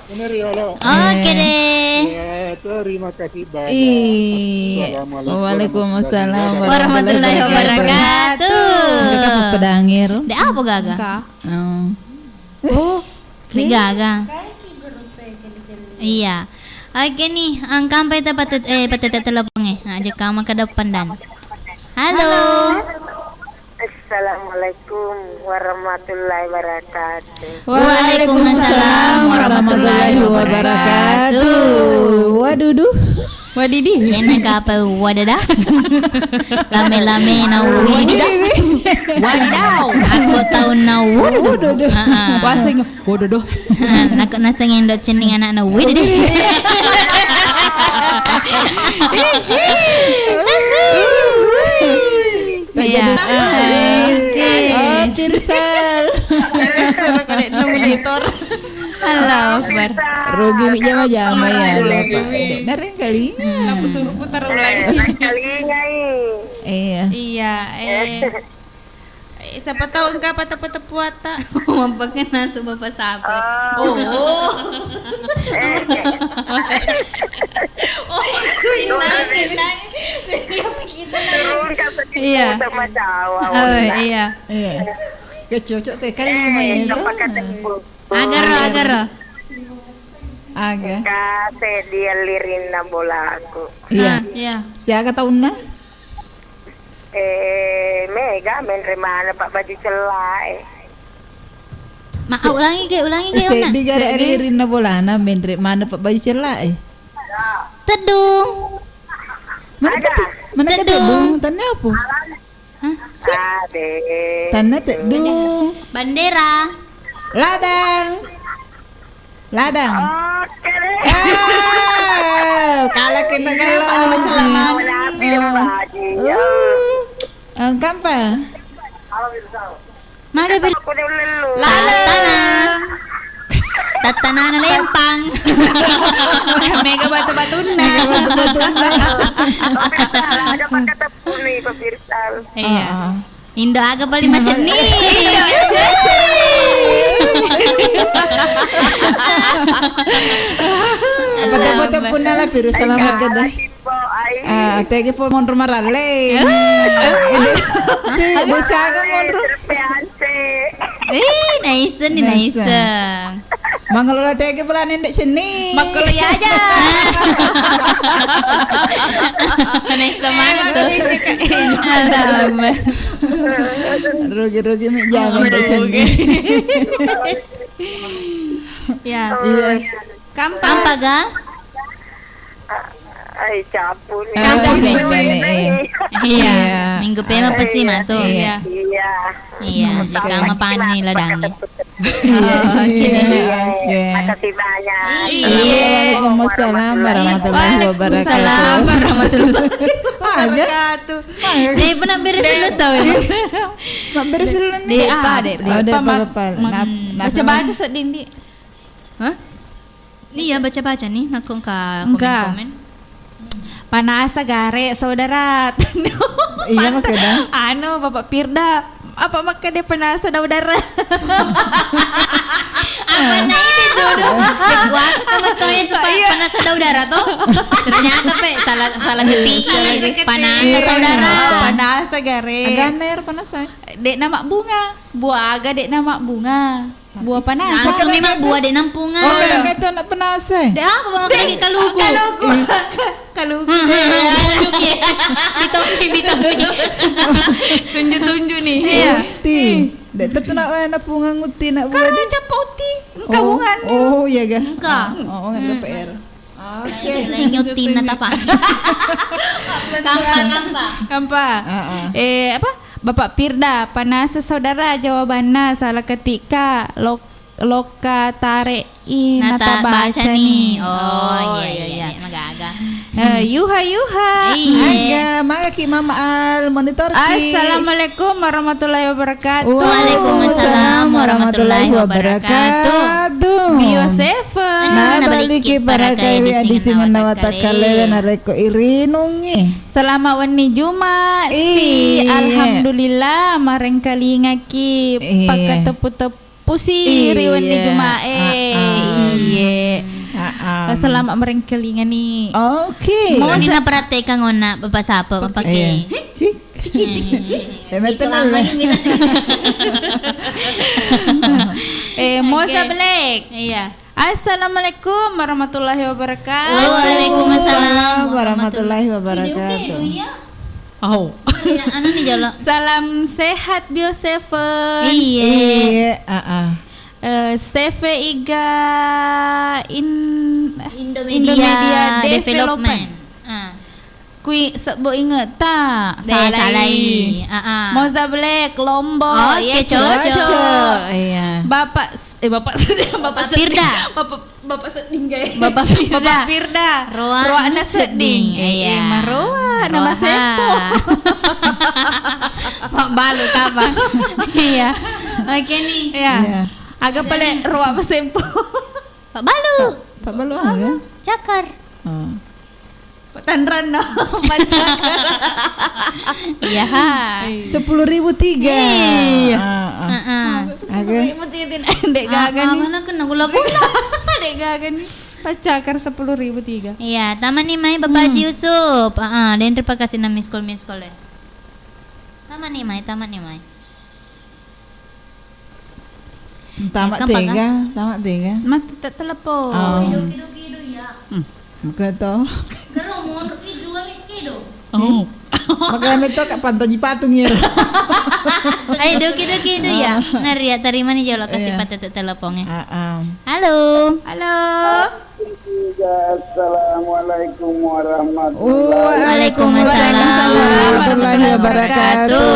Benar ya lo. Oke deh. Ya, terima kasih banyak. Assalamualaikum. Waalaikumsalam Warahmatullahi wabarakatuh. Mereka mau pedangir. Dek apa gaga? Oh, Gaga. Iya. Oke nih, ang kampay ta patata telepon aja kamu ke depan dan. Halo. Assalamualaikum warahmatullahi wabarakatuh. Waalaikumsalam warahmatullahi wabarakatuh. Waduh. Wadidi. Enak apa wadada? Lame-lame na Wadidaw. Aku tahu na wudu. Pasing. Waduh. Nak nasangin dot cening anak na wudu. Iya. Oke. Oh, Cirsal. Nominator. Halo Akbar. Rugi mi jama-jama ya, Bapak. Naren kali. Aku suruh putar ulang. Kalinya Iya. Iya. Siapa tahu engkau patah-patah puata. Mampaknya nasu bapak sapi. Oh. turun kata Iya. sama Jawa. Oh iya. Iya. Kecocok teh kali lima ya itu. Apa kata ibu? Agar. Aga. Kate dia lirin na bola aku. Iya. Iya. Siapa tahun na? Mega main remana pak baju celai. Ulangi ke Saya ona. di gara ririn na bolana mendre mana pak baju celak. Tedung. Mana Tedung. tedung? Tanah apa? Ade. Tanah tedung. Bandera. Ladang. Ladang. Oke deh. Kalau kena kalau. Kampa. Maga bir Aku dah lelu. tatanang. Tatanang na lempang. Mega batu-batuna. Ada pakai tepung nih pemirsa. Iya. Indo aga bali macam ni. Bata-bata pun lah virus selamat kada. Tegi po mondro marale. Desa aga mondro. Nice ni nice. Mangalora tegi pula nendek sini. Makalo ya aja. Nice mana tu? Alamak. Rogi mi jangan nendek sini. Ya. Iya. Kampa ga? Ay, campur nih. Campur nih. Iya. Minggu pema pasti mah tu. Iya. Iya. Iya, jika ama pani ladangnya. Makasih banyak. Waalaikumsalam warahmatullahi wabarakatuh. Salam warahmatullahi Wabarakatuh. Jadi pernah beres dulu tau ya? Mak beres dulu nih. Depa, Depa. Oh, Depa kepal. Baca-baca sedih di. Hah? Iya baca-baca nih, nakong ka Enggak. komen-komen. Panasa gare saudara. Iya makanya. Anu Bapak Pirda, apa maka dia panasa saudara? Apa na ini tuh? Puasa kalau tuh ya supaya panas saudara tuh. Ternyata pe salah ketik panas saudara. Panasa gare. Ganer panas ay. Dek nama bunga, buah aga dek nama bunga, buah panas. Nah, itu memang buah di nampungan. Oh, kadang kata nak panas ay. Dek apa mau lagi kalugu? Kalau Tunjuk ya. tunjuk-tunjuk nih. Iya. Ti. Dek tu nak nak punga nguti nak buat. Karena capauti, kabungan. Oh, iya ga. Engkau. Oh, enggak PR. Lagi nyutin na tapa. Kampa. Kampa. Apa? Bapak Pirda, panas saudara jawabannya salah ketika loka tarik Nata baca nih. Oh, iya, iya. Magaga. Yuha. Aga, maka ki mama al monitor ki. Assalamualaikum warahmatullahi wabarakatuh. Waalaikumsalam warahmatullahi wabarakatuh. Bio Seven. Nah, baliki para kawi adisingan nawata kale na reko irinungi. Selamat wani Jumat. Si alhamdulillah mareng kali ngaki pakai tepu-tepu si riwan di Jumat. Iya. Selamat mareng kali ngani. Oke. Mau nina praktek ngona bapak sapa papake. Cik. Temetan lah. Moza Black. Iya. Assalamualaikum warahmatullahi wabarakatuh. Waalaikumsalam warahmatullahi wabarakatuh. Oh. Ya, anu nih jalo. Salam sehat Bio Seven. Iya. CV Iga Indomedia Development. Kui sebo inget tak? Salai. Moza Black Lombok. Oke, cocok. Iya. Bapak Firda. Bapak seding guys. Bapak Firda. Bapak Firda. Roana seding. Iya. Maroa nama Sepo. Pak Balu kapan? Iya. Oke nih. Iya. Agak paling Roa Sepo. Pak Balu. Pak Balu aga. Cakar. Pak Tanran no. Macakar. Iya. 10.003. Iya. Aga. Dek gaga nih. Mana kena gula-gula. Dek gaga nih. Pacakar 10.003. Iya, taman nih Mai Bapak Haji Yusuf. Dan terima kasih na miss call ya. Taman nih Mai. Tamat tiga. Mat telepon. Kido ya. Bukan to. Kero mon kido kido. Oh. Makanya itu kat pantai patung ya. Ay, kido ya. Naria terima nih jalo kasih Iya. patut teleponnya. Halo. Assalamualaikum warahmatullahi Waalaikumsalam warahmatullahi wabarakatuh.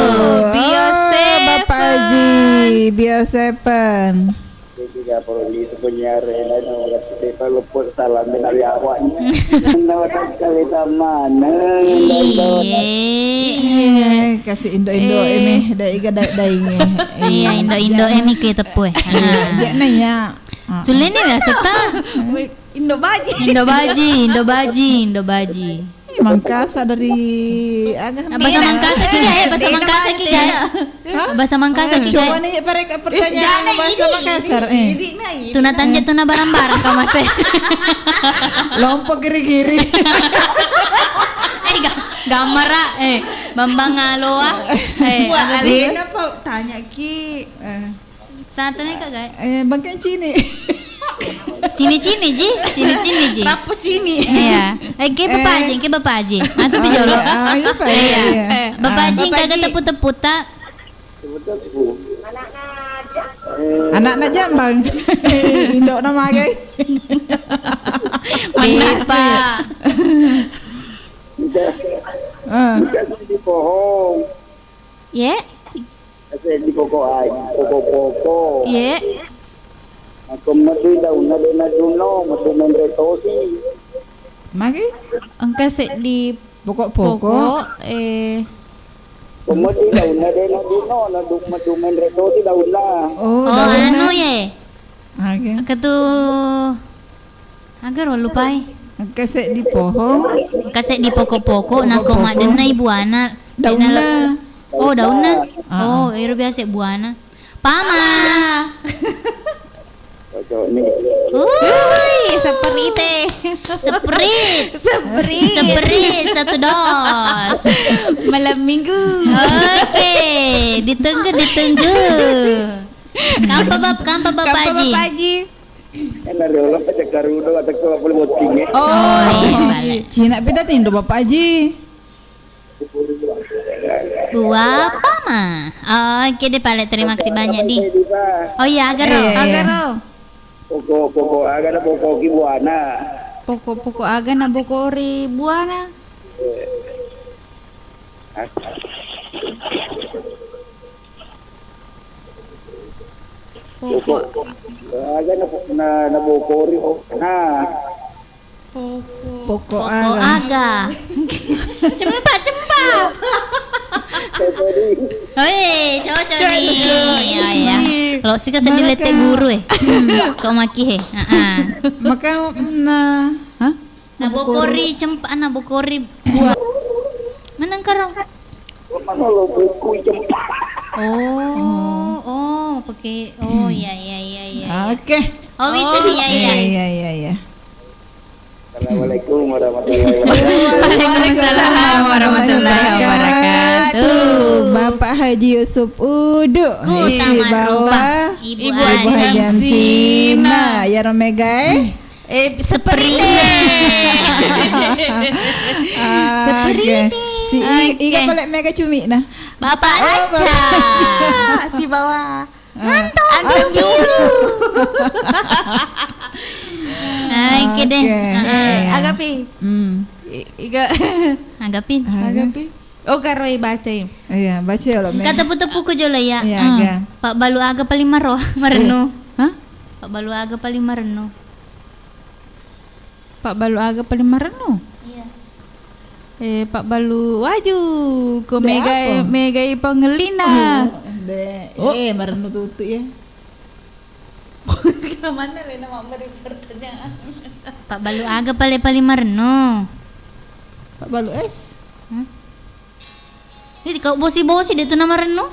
Bio Seven. Bapak Haji, Bio Seven. Tiga perlu itu punya rela no kita lupa salam dengan awaknya. Nawat kali mana. Kasih Indo eme dai ga dainge. Iya, Indo emi ke tepu eh. Dia nanya. Sulene ya serta Indo Baji. Mangkasa dari agak Bahasa Mangkasa kita ya, bahasa Mangkasa kita. Bahasa Mangkasa kita. Coba nih mereka pertanyaan bahasa Makassar. Tuna tanja tuna barang-barang kau masih. Lompo giri-giri. Gambar Bambang Aloa. Alena apa tanya ki? Tanya kagak? Bangkan Cini. Cini ji. Rapo cini. Iya. Ke Bapak Haji. Aku bijolo. Iya. Bapak Haji kagak tepu-tepu tak. Anak-anak Jambang. Indo nama guys. Mana Kasih di pohon. Ye. Kasih di pokok. Ye. Aku mesti daun na duno, mesti menretosi. Magi Angka set di pokok-pokok. Kemudian daun na duno, mesti menretosi daun na. Oh, anu ye. Oke. Ketu agar lupai. Kasih di pohon. Kasih di pokok-pokok nak koma denai buana. Daunna. Oh, daunna. Oh, ero biasa buana. Pama. Cocok ni. Seprit 1 dos. malam minggu. Oke, ditunggu. Kampa Bapak Haji. Enak dulu pada karudo atau kau boleh motingnya. Oh, iya balik. Cina pita tindo Bapak Haji. Gua apa mah? Oke deh Pak, terima kasih banyak di. Oh iya, agar. Pokok aga na pokok kibuana. Pokok aga na bokori buana. Pokok aga na bokori na. Pokok aga. Cempa. Cocok nih. Ya. Lo sih kasih dilete guru kau maki Maka na bokori cempa na bokori buah. Mana karong? Mana lo buku jempa. Oh, pakai. Oh, iya. Oke. Oh, bisa iya. Iya. Assalamualaikum warahmatullahi wabarakatuh. Waalaikumsalam warahmatullahi wabarakatuh. Bapak Haji Yusuf Udu. Isi bawah Ibu Haji Amsina. Ya Romegai. Seperti Si Iga kolek mega cumi nah. Bapak aja. Si bawah. Antum dulu. Oke deh. Agapi. Iga. Agapin. Oh karoi baca ya. Iya, baca ya lo. Kata tepu ko jolo ya. Iya, aga. Pak Balu aga paling mareno. Hah? Pak Balu aga paling mareno. Pak Balu aga paling marano. Iya. Pak Balu waju ko De apa? mega pangelina. Marano tutu ya. Mana Lena mau beri pertanyaan? Pak Balu aga paling mareno. Pak Balu es. Jadi kau bosi dia tu nama Reno.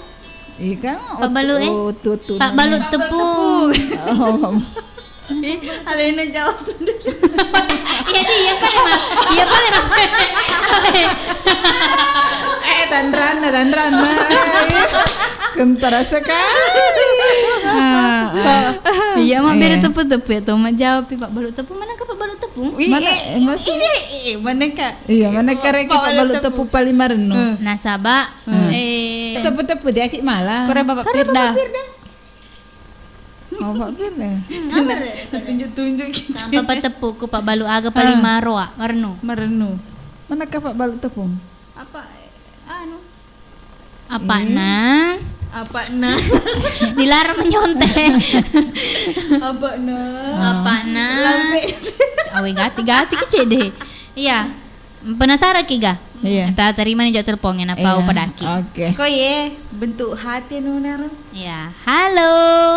Ikan. Pak Balu tutu. Pak Balu tepung. Alena jawab sendiri. Iya dia paling. Dan rana. Kentara sekali. Iya mah biar tepu-tepu ya tuh mah jawab Pak Balu tepung. Mana ke Pak Balu tepung? Mana masih Mana kak? iya mana karek Pak Balu tepu paling marno. Nasaba Tepu-tepu dia ki malah. Kore Bapak Firda. Oh Pak Firda. Tunjuk-tunjuk gitu. Sampai Pak tepu ku Pak Balu aga paling marno. Merenu. Mana Pak Balu tepung? Apa? Apa nah? Apa na? Dilarang menyontek. Apa na? Apa nah? Lampe. Awe gati kecil deh. Iya. Penasaran kiga? Iya. Ta terima nih jauh teleponnya apa Iya. padaki. Oke. Kok ye bentuk hati nunar Iya. Halo.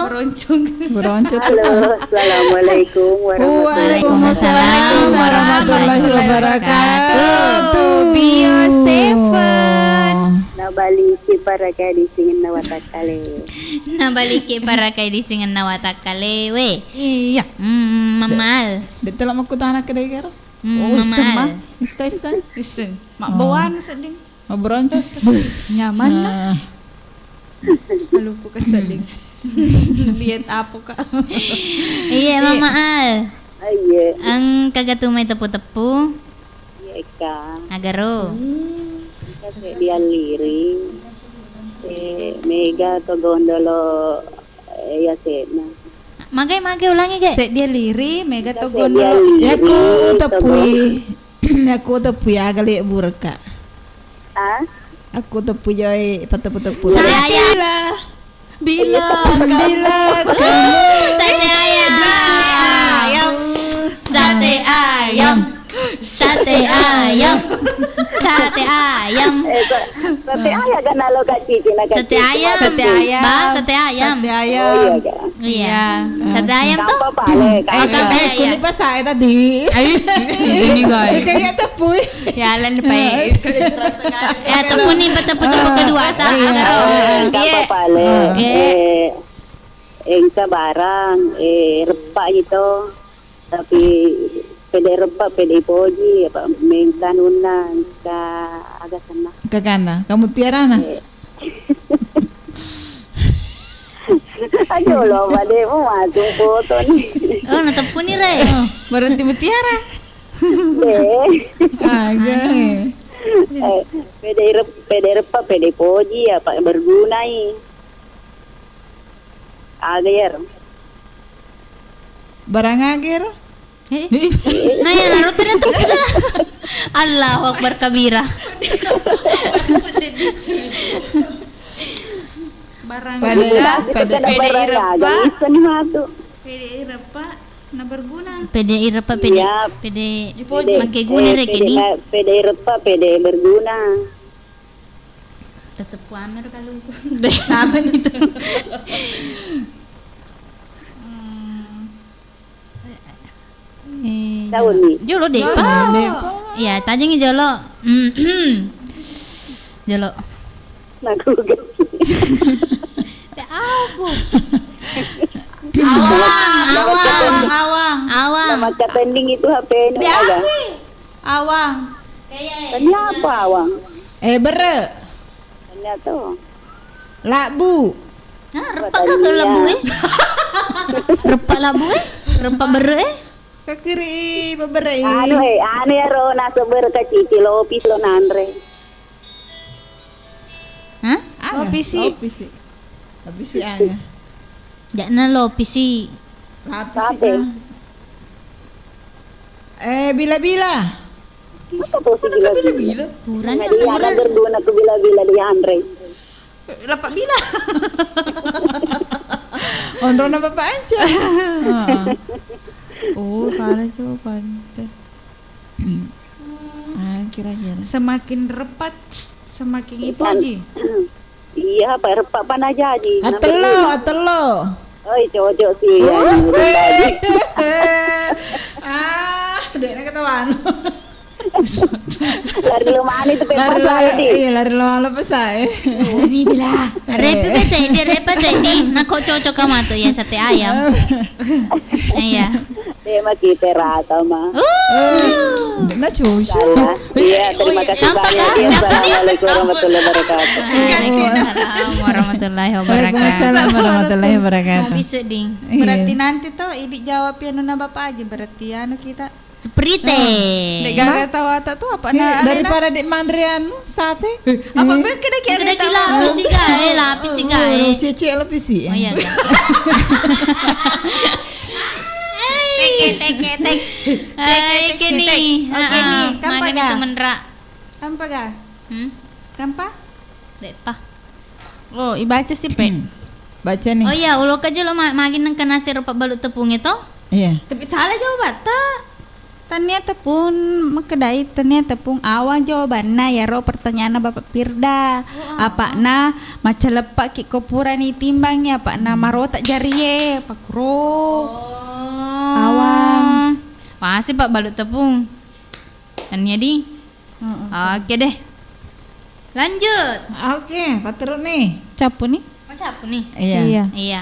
meroncong. Beroncot. Halo, Assalamualaikum Waalaikumsalam warahmatullahi wabarakatuh. Bio Seven. Nabaliki para gadis ingin nawatakale. Nabaliki para kay disingan nawatakale we. Iya. Mamal. Dito lang magkutana ka dahil karo. Mamal. Ista. Listen, mak bawan seding. Beroncot. Nyaman na. Malupo ka seding. Lihat apa kak? Iya, Mamal. Aye, Ang kagatumay tepu-tepu iya ka. agaro. Kasi dia liri. Mega to gondolo ya sena. Magay ulangi ge. Set dia liri, mega to Dia gondolo. Ya ku liri, tepui. Aku tepui agali burka. Ah? Aku tepui joy tepu. Saya Bila Bila kamu Sate ayam. Sate ayam. Sate ayam. Sate ayam. Sate ayam kan nalo kak Cici nak Sate ayam. Sate ayam. Ba, sate ayam. Sate Oh iya ayam. ka. Iya. Sate ayam tuh. Apa pale kak? Kamu Aku ni pas saya tadi. Sini guys. Kaya tepui. Jalan depan. Ya tepu nih tepu kedua tak agaro. Apa pale? Engka barang repak itu tapi pede repak pede poji apa mengkanunan ka agak sana. Kakana, kamu tiara na. Ayo lo bade mau masuk foto nih. Oh, na tepu nih re. Berhenti mutiara. Aga. Pede repak pede poji apa bergunai. Agar Barang agir. Nah ya naruh tidak tepu dah. Allahu Akbar kabira. Barang Pada PDI repa. Bisa nih matu. PDI repa na berguna. PDI apa PD? Iya. PD. Ipoji. Makai guna re kedi. Pede repak pede berguna. Tetep pamer kalau itu. Apa itu? Tahu nih. Jolo depa. Iya, tajengnya jolo. Jolo. Naku Apa? Awang. Nama trending itu HP ini ada. Awang. Tanya apa awang? Bere. Tanya tuh. Lakbu. Nah, repak kah ke labu Repak labu Repak bere Kakiri babere. Anu ya Rona seber kecil lo opis lo nandre. Hah? Opisi. Opisi aga. Jangan lopisi. Lapisi. Sate. Bila-bila. Apa tuh sih bila-bila? Turan Nah, dia ada berdua ke bila-bila di Andre. Lapak bila. Ondro na bapak aja. Oh, salah jawaban. Kira-kira. Semakin repat, semakin ipoji. Iya, apa repak pana jadi. Atelo. Oi, cocok sih. Dek nak ketahuan. Lari lumayan itu pepas lagi. Iya, lari lo pesai. Ini bila. Repa saya nak kok cocok kamu tuh ya sate ayam. Iya. Tema kita rata mah. Na cucu. Salah. Iya, terima kasih banyak. Ya, Assalamualaikum warahmatullahi wabarakatuh. Waalaikumsalam warahmatullahi wabarakatuh. Waalaikumsalam warahmatullahi Mau wabarakatuh. bisa ding. Berarti nanti tuh ini jawab ya nuna bapak aja berarti anu kita. Seperti Dek gagal tahu tak tuh apa nah Daripada di Mandrian sate. apa mereka dah kira Sudah gila lapis sih guys. Cici lapisi. Oh iya. Tek. Oke nih. Oke nih, kampa Makan ga? temen ra. Kampa ga? Kampa? Depa. Oh, ibaca sih, Pe. Baca nih. Oh ya, ulok aja lo magin nang kanasi rupa balut tepung itu. Iya. Tapi salah jawaban ta. Ternyata pun kedai ternyata pun awal jawabannya ya ro pertanyaan Bapak Firda. Apa na maca lepak ki kopuran ni timbangnya apa na maro tak jariye Pak Ro. Awang. Masih Pak balut tepung. Kan ya di. Oke deh. Lanjut. Oke, Pak terus nih. Capu nih. Mau capu nih. Iya. Iya.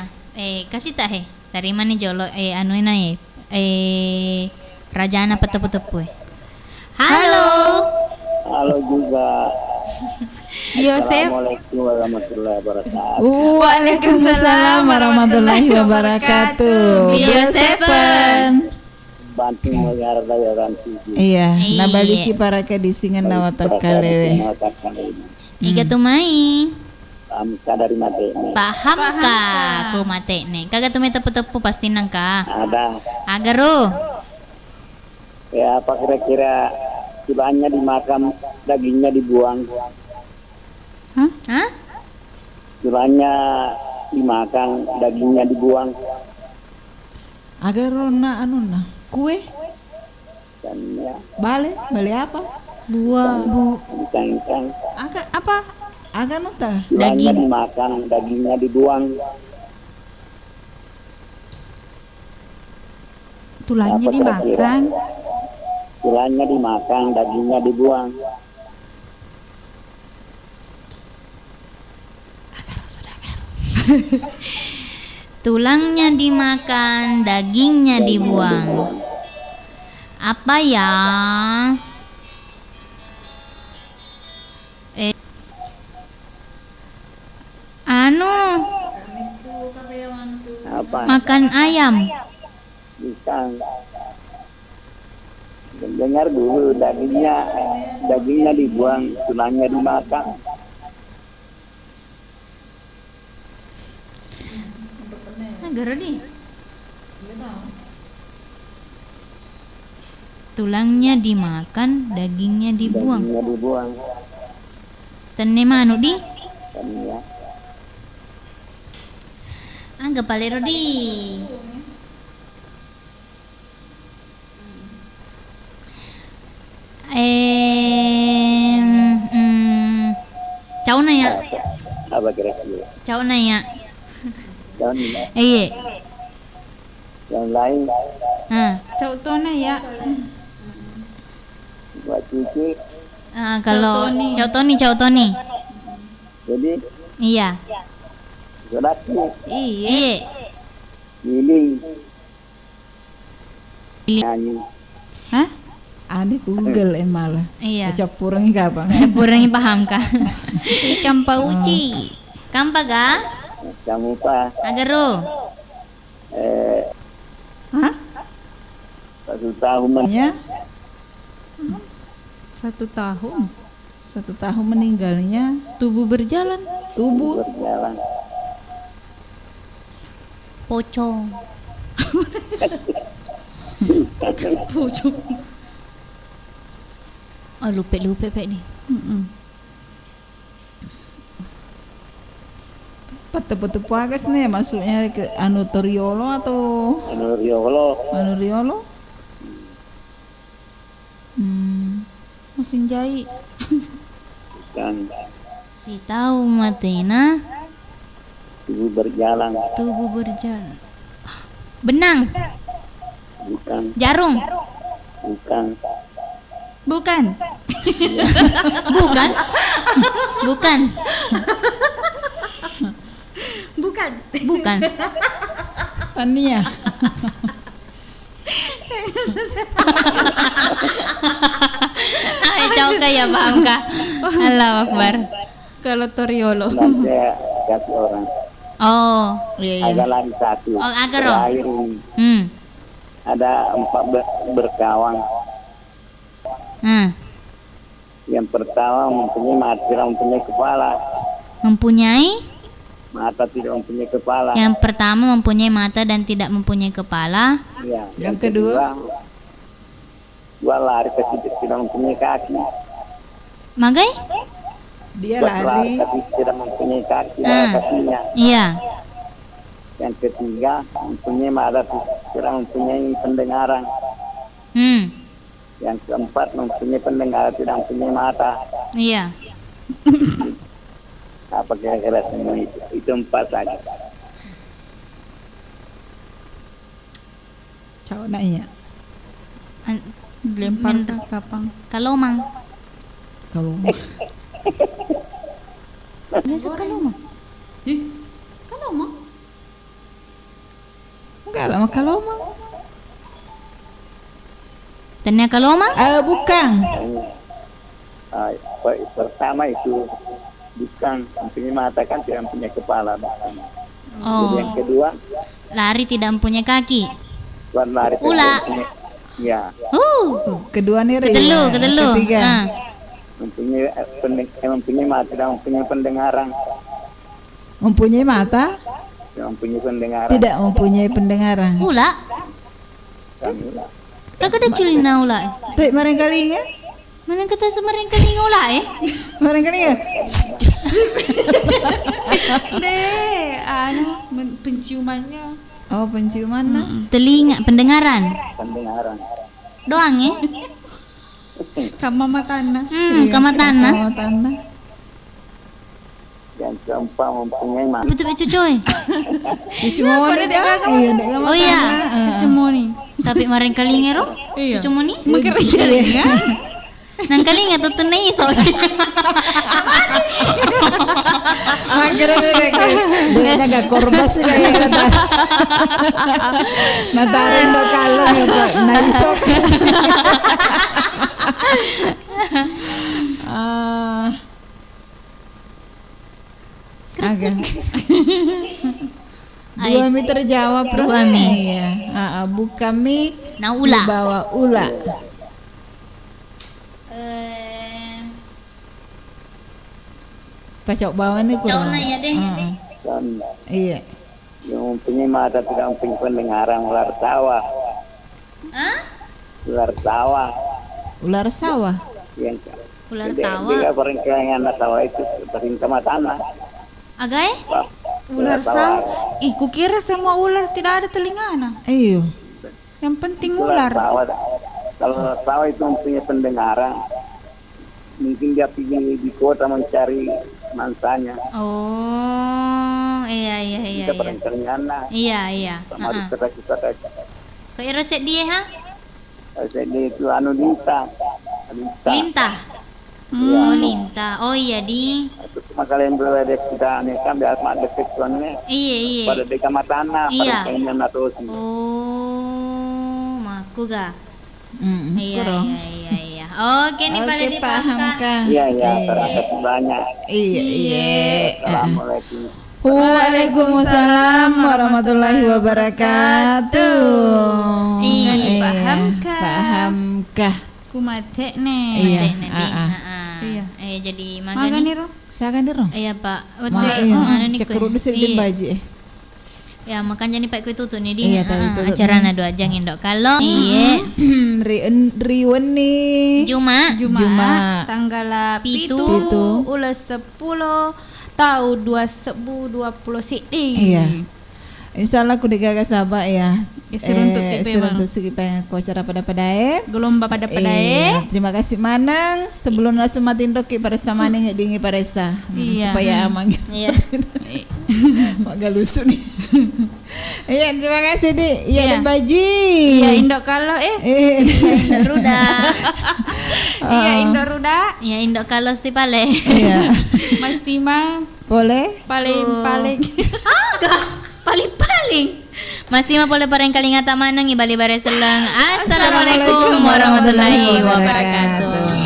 Kasih tak he. Dari mana jolo anu ini Rajana petepu-tepu. Halo. Halo juga. Yosef. Assalamualaikum warahmatullahi wabarakatuh. Waalaikumsalam warahmatullahi wabarakatuh. Yosefen. Bantu menghargai orang tujuh. Iya, Iya. nabaliki para kadisingan nawata kalewe. Iga tumai. Amka dari mati ini. Paham ka ku mate ne. Kagak tume tepu-tepu pasti nang ka. Ada. Agaro. Ya apa kira-kira tibanya dimakan, dagingnya dibuang. Hah? Tibanya dimakan, dagingnya dibuang. Agar rona anuna kue Dan ya bale apa? Buah. ikan-ikan. Agak apa? Agar nota Tibanya dimakan, dagingnya dibuang. Tulangnya Apa kira-kira? dimakan. Tulangnya dimakan, dagingnya dibuang. Tulangnya dimakan, dagingnya dibuang. Apa ya? Anu, Apa? makan ayam. Ikan. Dengar dulu, dagingnya dibuang, tulangnya dimakan. Agaro di. Tulangnya dimakan, dagingnya dibuang. Dagingnya dibuang. Tene manu di? Dan ya, Angga palero di. Cau na ya. apa kira-kira? Cau na ya. Dan yang lain Cau tona ya. buat cuci. Kalau Cau Toni. Cau Toni. Jadi Iya. Zolaki, Iya. Iya. giling, Giling. nyanyi. Hah? Ade Google malah. Iya. Capurang kapang. Sepurang paham ka? Ikan pauci. Kampa ga? Kamu pa Agaro. Hah? 1 tahun Ya, 1 tahun. 1 tahun meninggalnya Tubuh berjalan. tubuh berjalan. Pocong. Pucuk. Oh lupa Pak nih. Tepu-tepu agas nih masuknya ke anu toriolo atau Menurut Yolo, anu riolo? Mesin jahit. kan Si tahu matena tubuh berjalan, tubuh berjalan. Benang, bukan, jarum, bukan, Bukan. bukan, bukan, Bukan. bukan. Tania. Ay, jauh ya paham ka? Allahu Akbar. Kalau Toriolo. dan saya kasih orang. Oh, Iya, Ada lagi satu. Oh, agar loh. Terakhir ini. hmm, Ada 4 berkawan. Yang pertama mempunyai mata, tidak mempunyai kepala. mempunyai. Mata tidak mempunyai kepala. Yang pertama mempunyai mata dan tidak mempunyai kepala. Ya. Yang kedua? Dua lari tapi tidak mempunyai kaki. Magai? Dia berlari lari. tapi tidak mempunyai kaki kakinya. Iya. Yang ketiga mempunyai mata tidak mempunyai pendengaran. Yang keempat mempunyai pendengaran tidak mempunyai mata. Iya. Apa kira-kira semua itu? Itu 4 saja. Cau nanya. Lempar ke kapang. Kalomang. Kalau Biasa kalomang. Kalau mau enggak lama kalau mau. Tanya kalomang? Bukan. Pertama itu bukan mempunyai mata kan tidak mempunyai kepala. Oh. Jadi yang kedua Lari tidak mempunyai kaki. berlari tidak Ula. mempunyai- ya Kedua nih Re. Ketelu. Ketiga. mempunyai mata tidak mempunyai pendengaran. Mempunyai mata, Tidak mempunyai pendengaran. tidak mempunyai pendengaran. Ula. Kagak ada culina ula. Tapi barangkali ya? Mana kata semereng keling ula Barangkali ya? deh, penciumannya. Oh, penciuman nah. Telinga, pendengaran. Pendengaran. Doang Kama matana. Kamatana. Sama tanah. Yang keempat mempunyai mata. Betul-betul coy. Di semua nih dah. Iya, dek Oh iya. Cemoni. Tapi mareng keling ero. Iya. Cuma ni. Iya. Nang keling atau tunai so. Makanya dia agak korbas sih kayak kata. Natarin do kalau ya Pak. Naisok. Agak. Dua mi terjawab. Dua mi. Iya. Bukan mi. Nah, ula. Si bawa ula. Pacok bawah nih kurang. Cau na ya deh. Dan Iya. yang mempunyai mata tidak mempunyai pendengaran ular sawah. Hah? Ular sawah. Ular sawah. Yang Ular Dia tawa. perenggangan sawah itu perintah tanah. Agai? Ular sawah. Ih, kukira semua ular tidak ada telingana. Ayo. Yang penting Ular ular. sawah. Kalau ular sawah itu mempunyai pendengaran, mungkin dia pergi di kota mencari mansanya. Oh, iya. Kita perenggangan Iya. sama di kota-kota. Kau resep dia ha? Jadi itu lintah. Lintah. Ya. Oh, lintah. Oh iya di. Itu cuma kalian boleh dek kita nih kan biar mak dekat tuannya. Iya. Pada deka matana, Iya. pada kainan atau sih. Oh, maku ga. Iya. Kurang. Oke nih pada Oke, paham dipaham. kah? Iya, terima kasih banyak. Iya. Assalamualaikum. Waalaikumsalam warahmatullahi wabarakatuh. Iya, dipahamkah? Pahamkah? Kumate nih. Iya. Iya. Jadi Makan makan nih, Ro. Sakan deh, Rom. Iya pak. Ma, iya. Mana nih Cek kerudung sih di baju Ya makan jadi pak kue tutu nih di. Iya, tadi tutut Acara nih. nado ajang indok kalau. Iya. Riwen nih. Jumat. Jumat. Tanggal Pitu. pitu. Ulas 10 tahun 2020 sih. Iya. Insyaallah aku digagas sabak ya. Seruntuk kita seruntuk segi pengen ko cara pada Gelomba pada Iya, terima kasih Manang. Sebelum nasi matin doki pada sama nih dingi paresa. Iya. Supaya amang. Iya. Agak lusu nih. Iya, terima kasih Di. Iya, Iya. dan Baji. Iya indok kalau Indok ruda. Iya indok ruda. Iya indok kalau si pale. Iya. Mas Tima Boleh? paling Paling-paling. Masih mah boleh pareng kaling ngata manang ibali bare selang. Assalamualaikum warahmatullahi wabarakatuh.